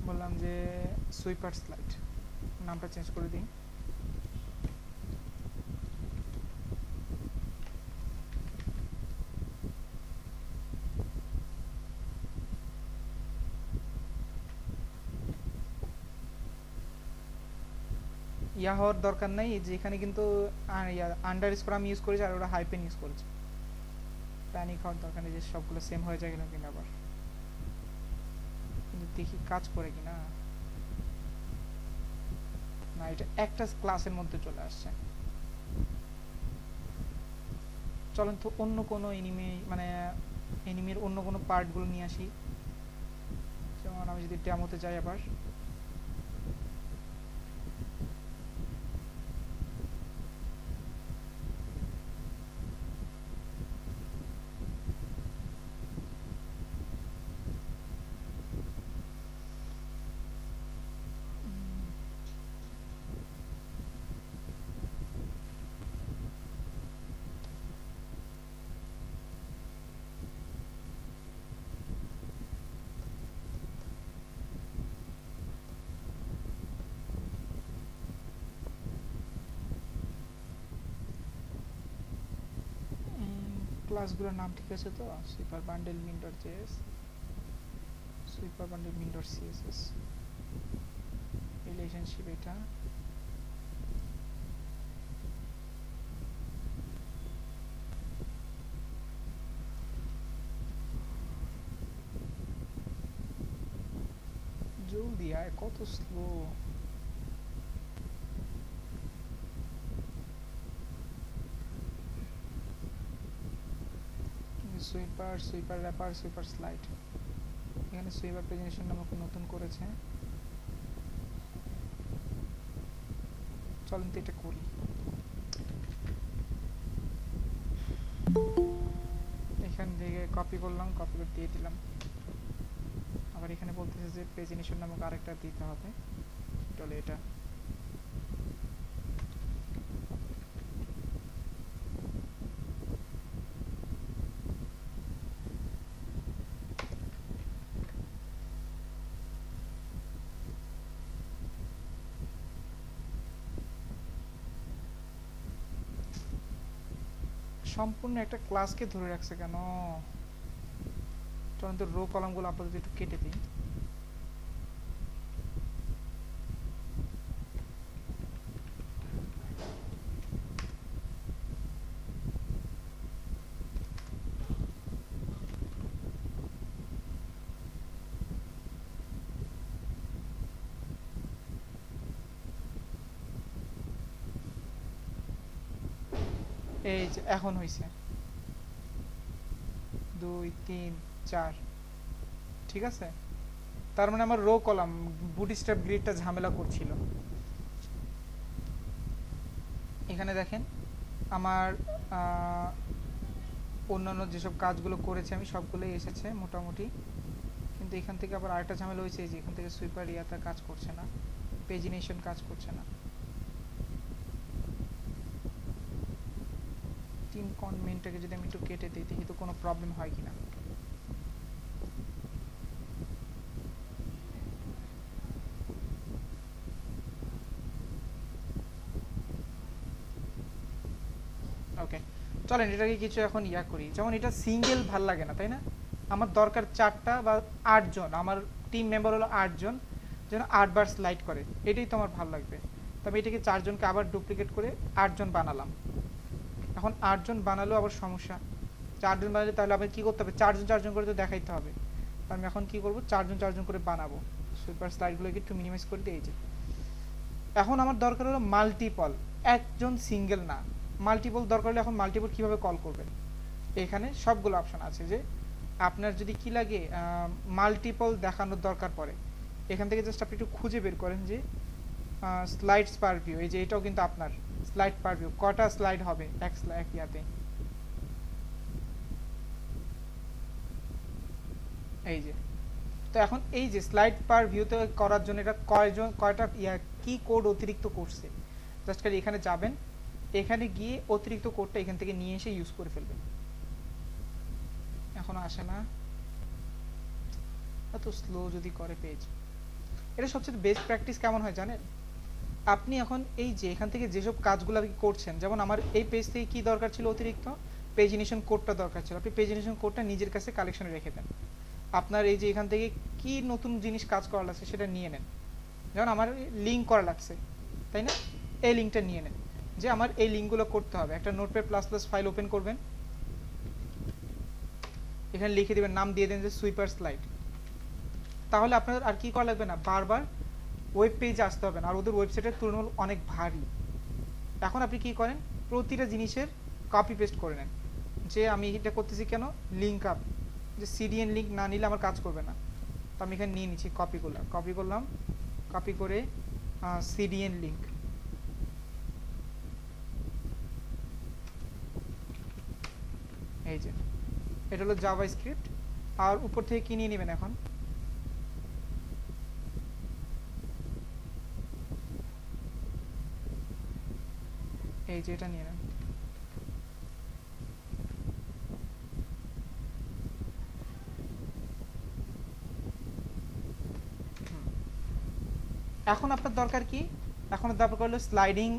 বললাম যে সুইপার স্লাইড, নামটা চেঞ্জ করে দিই। ইয়া হওয়ার দরকার নাই, যে এখানে কিন্তু আন্ডারস্কোর আমি ইউজ করেছি আর ওরা হাইপেন ইউজ করেছে। প্যানিক হওয়ার দরকার নেই যে সবগুলো সেম হয়ে যায় কিনা আবার, কিন্তু দেখি কাজ করে কিনা। না, এটা একটা ক্লাসের মধ্যে চলে আসছে। চলেন তো অন্য কোনো এনিমির অন্য কোনো পার্টগুলো নিয়ে আসি। যেমন আমি যদি ডেমোতে যাই আবার, ক্লাসগুলোর নাম ঠিক আছে তো, swiper bundle min, swiper bundle min dot css relationship এটা জলদি আয়, কত slow. Swiper swiper wrapper swiper slide, এখানে সুইপার প্রেজেন্টেশন নামক নতুন করেছে। চলেন তো এটা করি। এখান থেকে কপি করলাম, কপি করে দিয়ে দিলাম। আবার এখানে বলতেছে যে প্রেজেন্টেশন নামক আরেকটা দিতে হবে, তাহলে এটা সম্পূর্ণ একটা ক্লাসকে ধরে রাখছে কেন? চলুন তো রো কলামগুলো আপাতত একটু কেটে দিই। এই যে এখন হয়েছে 2 3 4, ঠিক আছে। তার মানে আমার রো কলাম বুটস্ট্র্যাপ গ্রিডটা ঝামেলা করছিল। এখানে দেখেন আমার অন্যান্য যেসব কাজগুলো করেছি আমি সবগুলোই এসেছে মোটামুটি, কিন্তু এখান থেকে আবার আরেকটা ঝামেলা হয়েছে যে এখান থেকে সুইপার ইয়াটা কাজ করছে না, পেজিনেশন কাজ করছে না। টিম কনমেন্টটাকে যদি আমি একটু কেটে দিই দেখি তো কোনো প্রবলেম হয় কিনা। ওকে চলেন এটাকে কিছু এখন ইয়া করি। যেমন এটা সিঙ্গেল ভাল লাগে না, তাই না? আমার দরকার 4টা বা 8 জন, আমার টিম মেম্বার হলো 8 জন, যেন 8 বার স্লাইড করে, এটাই তো আমার ভালো লাগবে। তবে এটাকে 4 জনকে আবার ডুপ্লিকেট করে 8 জন বানালাম। এখন 8 জন বানালেও আবার সমস্যা, 4 জন বানালে তাহলে আবার কি করতে হবে, 4 জন 4 জন করে তো দেখাইতে হবে। আমি এখন কি করব, 4 জন 4 জন করে বানাবো। সুইপার স্লাইডগুলোকে একটু মিনিমাইজ করে দিই। এই যে এখন আমার দরকার হলো মাল্টিপল, একজন সিঙ্গেল না, মাল্টিপল দরকার হলে এখন মাল্টিপল কিভাবে কল করবেন, এখানে সবগুলো অপশন আছে। যে আপনার যদি কি লাগে মাল্টিপল দেখানোর দরকার পড়ে, এখান থেকে জাস্ট আপনি একটু খুঁজে বের করেন যে স্লাইডস পার ভিউ, এই যে এটাও কিন্তু আপনার স্লাইড পার ভিউ, কটা স্লাইড হবে এক ইয়াতে। এই যে তো এখন এই যে স্লাইড পার ভিউতে করার জন্য এটা কয়টা কি কোড অতিরিক্ত করছে, জাস্ট খালি এখানে যাবেন, এখানে গিয়ে অতিরিক্ত কোডটা এখান থেকে নিয়ে এসে ইউজ করে ফেলবেন। এখনো আসে না, এত স্লো যদি করে পেজ। এটা সবচেয়ে বেস্ট প্র্যাকটিস কেমন হয় জানেন? আপনি এখন এই যে এখান থেকে যেসব কাজগুলো আপনি করছেন, যেমন আমার এই পেজ থেকে কি দরকার ছিল অতিরিক্ত, পেজিনেশন কোডটা দরকার ছিল, আপনি পেজিনেশন কোডটা নিজের কাছে কালেকশনে রেখে দেন। আপনার এই যে এখান থেকে কি নতুন জিনিস কাজ করা লাগছে সেটা নিয়ে নেন। যেমন আমার লিঙ্ক করা লাগছে, তাই না? এই লিঙ্কটা নিয়ে নেন, যে আমার এই লিঙ্কগুলো করতে হবে। একটা notepad plus plus file open করবেন, এখানে লিখে দেবেন, নাম দিয়ে দেন যে সুইপার স্লাইড। তাহলে আপনার আর কি করা লাগবে না, বারবার ওয়েব পেজে আসতে হবে না, আর ওদের ওয়েবসাইটের তুলনামূলক অনেক ভারী। এখন আপনি কি করেন, প্রতিটা জিনিসের কপি পেস্ট করে নেন। যে আমি এটা করতেছি কেন, লিঙ্ক আপ, যে সিডিএন লিঙ্ক না নিলে আমার কাজ করবে না, তো আমি এখানে নিয়ে নিচ্ছি কপিগুলো, কপি করলাম, কপি করে সিডিএন লিঙ্ক, এই যে এটা হলো জাভা স্ক্রিপ্ট। আর উপর থেকে কি নিয়ে নেবেন এখন, এই যে এটা নিয়ে নেন। এখন আপনার দরকার কি, এখন দরকার হলো স্লাইডিং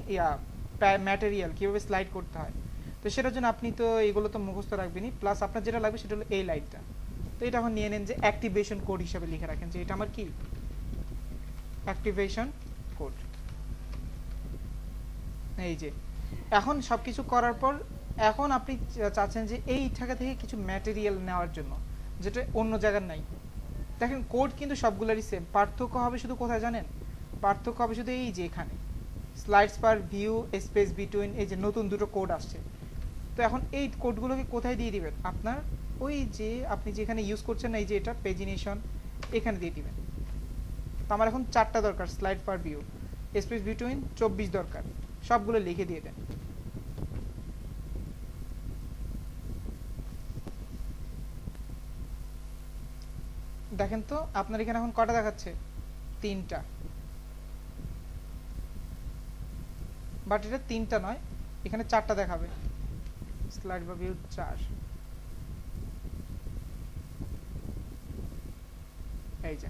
ম্যাটেরিয়াল, কিভাবে স্লাইড করতে হয়। তো সেটার জন্য আপনি তো এগুলো তো মুখস্থ রাখবেনই, প্লাস আপনার যেটা লাগবে সেটা হলো এই লাইনটা। তো এটা এখন নিয়ে নেন যে অ্যাক্টিভেশন কোড হিসেবে লিখে রাখেন যে এটা আমার কি অ্যাক্টিভেশন কোড। এই যে এখন সবকিছু করার পর এখন আপনি চাচ্ছেন যে এই জায়গা থেকে কিছু ম্যাটেরিয়াল নেওয়ার জন্য যেটা অন্য জায়গার নাই। দেখেন কোড কিন্তু সবগুলোরই সেম, পার্থক্য হবে শুধু কোথায় জানেন? পার্থক্য হবে শুধু এই যে এখানে স্লাইডস পার ভিউ স্পেস বিটুইন, এই যে নতুন দুটো কোড আসছে। তো এখন এই কোডগুলোকে কোথায় দিয়ে দিবেন? আপনার ওই যে আপনি যেখানে ইউজ করছেন না এই যে এটা পেজিনেশন, এখানে দিয়ে দিবেন। তো আমার এখন 4টা দরকার, স্লাইড পার ভিউ স্পেস বিটুইন 24 দরকার, সবগুলো লিখে দিয়ে দেন। দেখেন তো আপনার এখানে এখন কটা দেখাচ্ছে? 3টা, বাট এটা 3টা নয়, এখানে 4টা দেখাবে। স্লাইড বা ভিউ 4, এই যে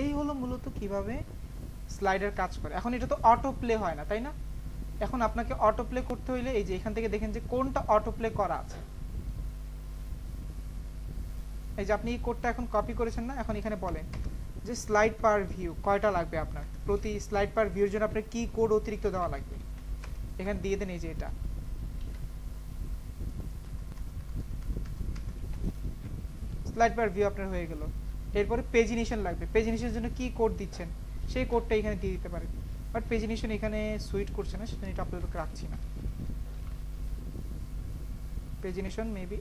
এই হলো মূলত কিভাবে স্লাইডার কাজ করে। এখন এটা তো অটো প্লে হয় না, তাই না? এখন আপনাকে অটো প্লে করতে হইলে এই যে এখান থেকে দেখেন যে কোনটা অটো প্লে করা আছে। এই যে আপনি এই কোডটা এখন কপি করেছেন না, এখন এখানে বলেন যে স্লাইড পার ভিউ কয়টা লাগবে আপনার, প্রতি স্লাইড পার ভিউর জন্য আপনার কি কোড অতিরিক্ত দেওয়া লাগবে, এখানে দিয়ে দেন। এই যে এটা স্লাইড পার ভিউ আপনার হয়ে গেল। এরপরে পেজিনেশন লাগবে, পেজিনেশনের জন্য কি কোড দিচ্ছেন সেই কোডটা এখানে দিয়ে দিতে পারেন। বাট পেজিনেশন এখানে সুইট করছে না, সেটা এটা আপনাদের রাখছি না। পেজিনেশন মেবি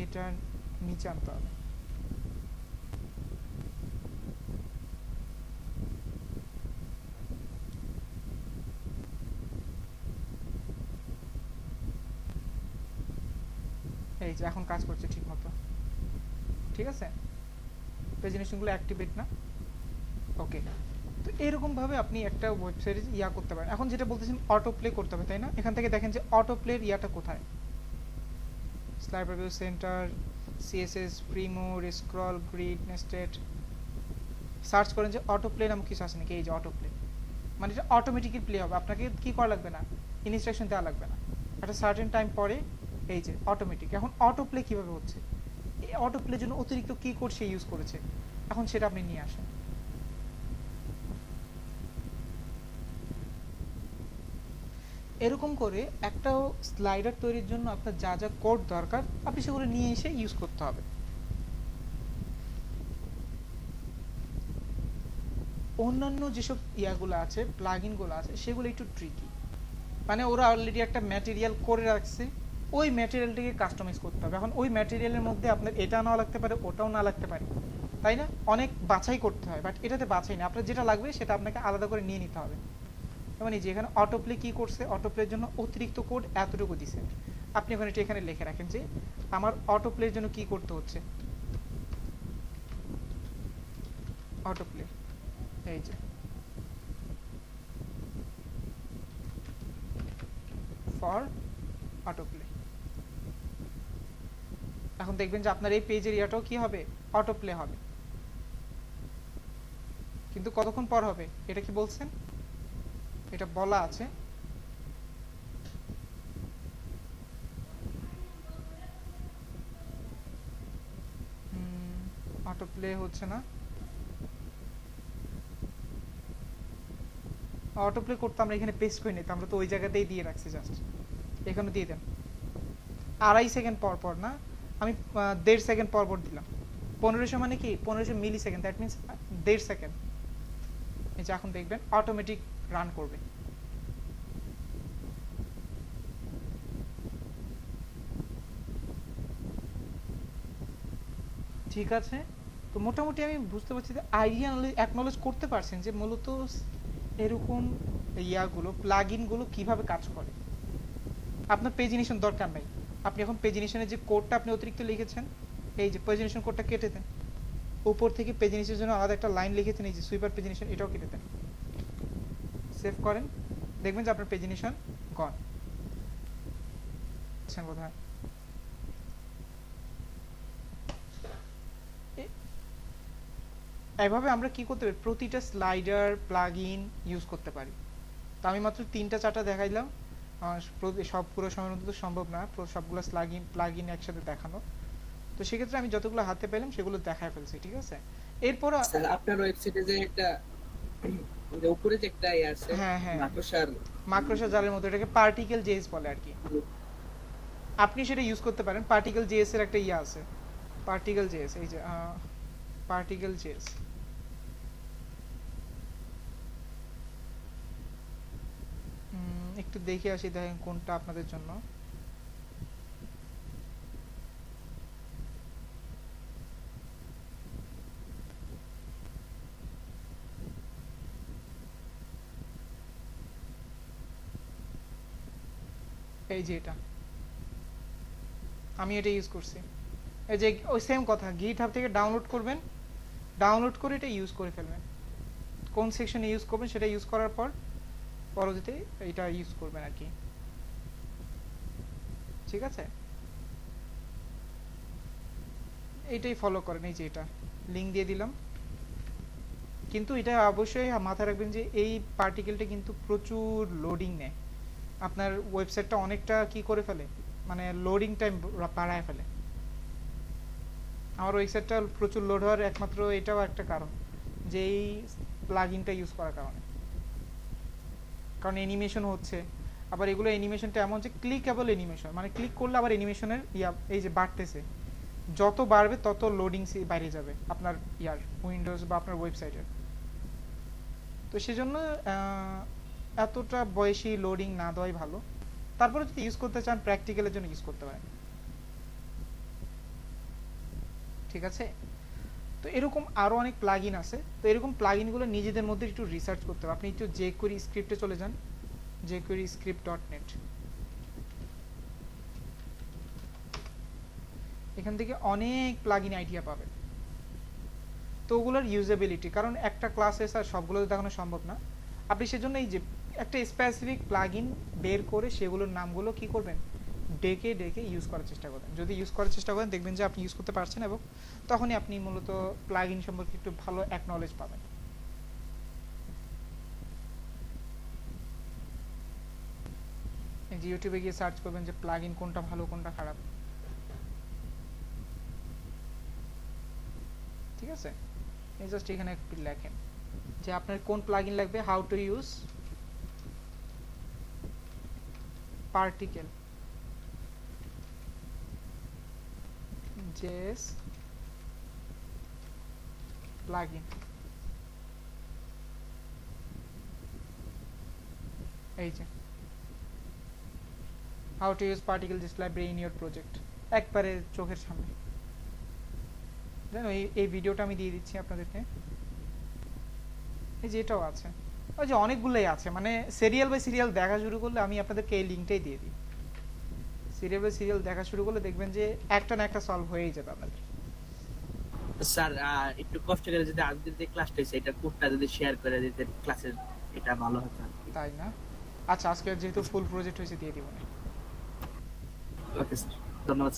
এটা নিচে আনতে হবে। এই যে এখন কাজ করছে ঠিক মতো, ঠিক আছে? পেজিনেশনগুলো অ্যাক্টিভেট না, ওকে। তো এরকম ভাবে আপনি একটা ওয়েবসাইটে ইয়া করতে পারেন। এখন যেটা বলতেছেন অটো প্লে করতে হবে, তাই না? এখান থেকে দেখেন যে অটো প্লের ইয়াটা কোথায়, slide view centre, CSS, Primo, scroll, grid, nested. Search করেন যে অটো প্লে নামক কিছু আছে নাকি। এই যে অটো প্লে, মানে এটা অটোমেটিক্যালি প্লে হবে, আপনাকে কি করা লাগবে না, ইনস্ট্রাকশন দেওয়া লাগবে না। একটা সার্টেন টাইম পরে এই যে অটোমেটিক। এখন অটো প্লে কিভাবে হচ্ছে? এই অটো প্লের জন্য অতিরিক্ত কি কোড সে ইউজ করেছে, এখন সেটা আপনি নিয়ে আসেন। এরকম করে একটা স্লাইডার তৈরির জন্য আপনার যা যা কোড দরকার আপনি সেগুলো নিয়ে এসে ইউজ করতে হবে। অন্যান্য যেসব ইয়াগুলো আছে, প্লাগইনগুলো আছে, সেগুলো একটু ট্রিকি। মানে ওরা অলরেডি একটা ম্যাটেরিয়াল করে রাখছে, ওই ম্যাটেরিয়ালটাকে কাস্টমাইজ করতে হবে। এখন ওই ম্যাটেরিয়ালের মধ্যে আপনার এটা নাও লাগতে পারে, ওটাও না লাগতে পারে, তাই না? অনেক বাছাই করতে হয়, বাট এটাতে বাছাই না, আপনার যেটা লাগবে সেটা আপনাকে আলাদা করে নিয়ে নিতে হবে। মানে যেখানে অটো প্লে কি করছে, অটো প্লের জন্য অতিরিক্ত কোড এতটুকু দিছে, আপনি এখন এটা এখানে লিখে রাখেন যে আমার অটো প্লের জন্য কি করতে হচ্ছে। অটো প্লে, এই যে ফর অটো প্লে। এখন দেখবেন যে আপনার এই পেজের ইয়াটাও কি হবে, অটো প্লে হবে। কিন্তু কতক্ষণ পর হবে এটা কি বলছেন? এটা বলা আছে অটো প্লে হচ্ছে না। অটো প্লে করতে আমরা এখানে পেস্ট করে নিতে, আমরা তো ওই জায়গাতেই দিয়ে রাখছি, জাস্ট এখানে দিয়ে দেন। 2.5 সেকেন্ড পর পর না, আমি 1.5 সেকেন্ড পর পর দিলাম। 1500 মানে কি 1500 মিলি সেকেন্ড, দ্যাট মিনস 1.5 সেকেন্ড। এই যে এখন দেখবেন অটোমেটিক রান করবে। ঠিক আছে, তো মোটামুটি আমি বুঝতে পারছি যে আইডিয়া অ্যাকনলেজ করতে পারছেন যে মূলত এরকম ইয়াগুলো প্লাগইনগুলো কিভাবে কাজ করে। আপনার পেজিনেশন দরকার নাই, আপনি এখন পেজিনেশনের যে কোডটা আপনি অতিরিক্ত লিখেছেন, এই যে পেজিনেশন কোডটা কেটে দেন। উপর থেকে পেজিনেশনের জন্য আলাদা একটা লাইন লিখেছেন, এই যে সুইপার পেজিনেশন, এটাও কেটে দেন। সেভ করেন, দেখবেন যে আপনার পেজিনেশন গন। বোধহয় এভাবে আমরা কি করতে পারি, প্রতিটা স্লাইডার প্লাগইন ইউজ করতে পারি। তো আমি মাত্র 3টা 4টা দেখাইলাম, সব পুরো সময়ের মধ্যে তো সম্ভব না সবগুলো প্লাগইন একসাথে দেখানো। তো সেক্ষেত্রে আমি যতগুলো হাতে পেলাম সেগুলো দেখায় ফেলছি, ঠিক আছে। এরপর স্যার আপনার ওয়েবসাইটে যে একটা যে উপরে যে একটা ইয়ে আছে হ্যাঁ হ্যাঁ মাকড়সার মাকড়সা জালের মতো, এটাকে পার্টিকেল জেএস বলে আর কি। আপনি সেটা ইউজ করতে পারেন। পার্টিকেল জেএস এর একটা ইয়ে আছে, পার্টিকেল জেএস, এই যে পার্টিকেল জেএস। একটু দেখে আসি, দেখেন কোনটা আপনাদের জন্য। এই যে এটা আমি এটা ইউজ করছি। এই যে ওই সেম কথা, গিটহাব থেকে ডাউনলোড করবেন, ডাউনলোড করে এটা ইউজ করে ফেলবেন। কোন সেকশনে ইউজ করবেন সেটা ইউজ করার পর পরবর্তীতে এটা ইউজ করবেন আর কি, ঠিক আছে। এইটাই ফলো করেন। এই যে এটা লিঙ্ক দিয়ে দিলাম, কিন্তু এটা অবশ্যই মাথায় রাখবেন যে এই পার্টিকেলটা কিন্তু প্রচুর লোডিং নেয়, আপনার ওয়েবসাইটটা অনেকটা কি করে ফেলে, মানে লোডিং টাইম বাড়ায় ফেলে। আমার ওয়েবসাইটটা প্রচুর লোড হওয়ার একমাত্র এটাও একটা কারণ, যে এই প্লাগইনটা ইউজ করার কারণে। কারণ অ্যানিমেশন হচ্ছে, আবার এগুলো অ্যানিমেশনটা এমন যে ক্লিকেবল অ্যানিমেশন, মানে ক্লিক করলে আবার অ্যানিমেশনের এই যে বাড়তেছে, যত বাড়বে তত লোডিং বাইরে যাবে আপনার উইন্ডোজ বা আপনার ওয়েবসাইটের। তো সেজন্য এতটা বয়সী লোডিং না দেওয়াই ভালো। তারপরে যদি ইউজ করতে চান প্র্যাকটিক্যালের জন্য ইউজ করতে পারেন, ঠিক আছে। তো এরকম আরো অনেক প্লাগইন আছে। তো এরকম প্লাগইনগুলো নিজেদের মধ্যে একটু রিসার্চ করতে হবে। আপনি একটু jQuery স্ক্রিপ্টে চলে যান, jQueryscript.net। এখান থেকে অনেক প্লাগইন আইডিয়া পাবেন। তো ওগুলোর ইউজেবিলিটি, কারণ একটা ক্লাসে স্যার সবগুলো দেখানো সম্ভব না, আপনি সেজন্য এই যে একটা স্পেসিফিক প্লাগইন বের করে সেগুলোর নামগুলো কি করবেন, ডেকে ডেকে ইউজ করার চেষ্টা করবেন। যদি ইউজ করার চেষ্টা করেন দেখবেন যে আপনি ইউজ করতে পারছেন, এবং তখনই আপনি মূলত প্লাগইন সম্পর্কে একটু ভালো অ্যাকনলেজ পাবেন। এই যে ইউটিউবে গিয়ে সার্চ করবেন যে প্লাগইন কোনটা ভালো কোনটা খারাপ, ঠিক আছে। এই জাস্ট এখানে একটু লেখেন যে আপনার কোন প্লাগইন লাগবে, how to use particle JS plugin. এই যে how to use particle JS library in your project, একবারে চোখের সামনে। জানো এই ভিডিওটা আমি দিয়ে দিচ্ছি আপনাদেরকে। এই যে এটাও আছে, ওই যে অনেকগুলোই আছে, মানে সিরিয়াল বাই সিরিয়াল দেখা শুরু করলে, আমি আপনাদেরকে এই লিঙ্কটাই দিয়ে দিই। সিরিয়াল বাই সিরিয়াল দেখা শুরু করলে দেখবেন যে একটা না একটা সলভ হয়েই যাবে আপনাদের। স্যার একটু কষ্ট করে যদি আজকের যে ক্লাসটা হয়েছে এটা কোডটা যদি শেয়ার করে দিতেন ক্লাসের, এটা ভালো হতো। তাই না? আচ্ছা, আজকে যেহেতু ফুল প্রজেক্ট হয়েছে দিয়ে দিব না। ওকে স্যার, ধন্যবাদ স্যার।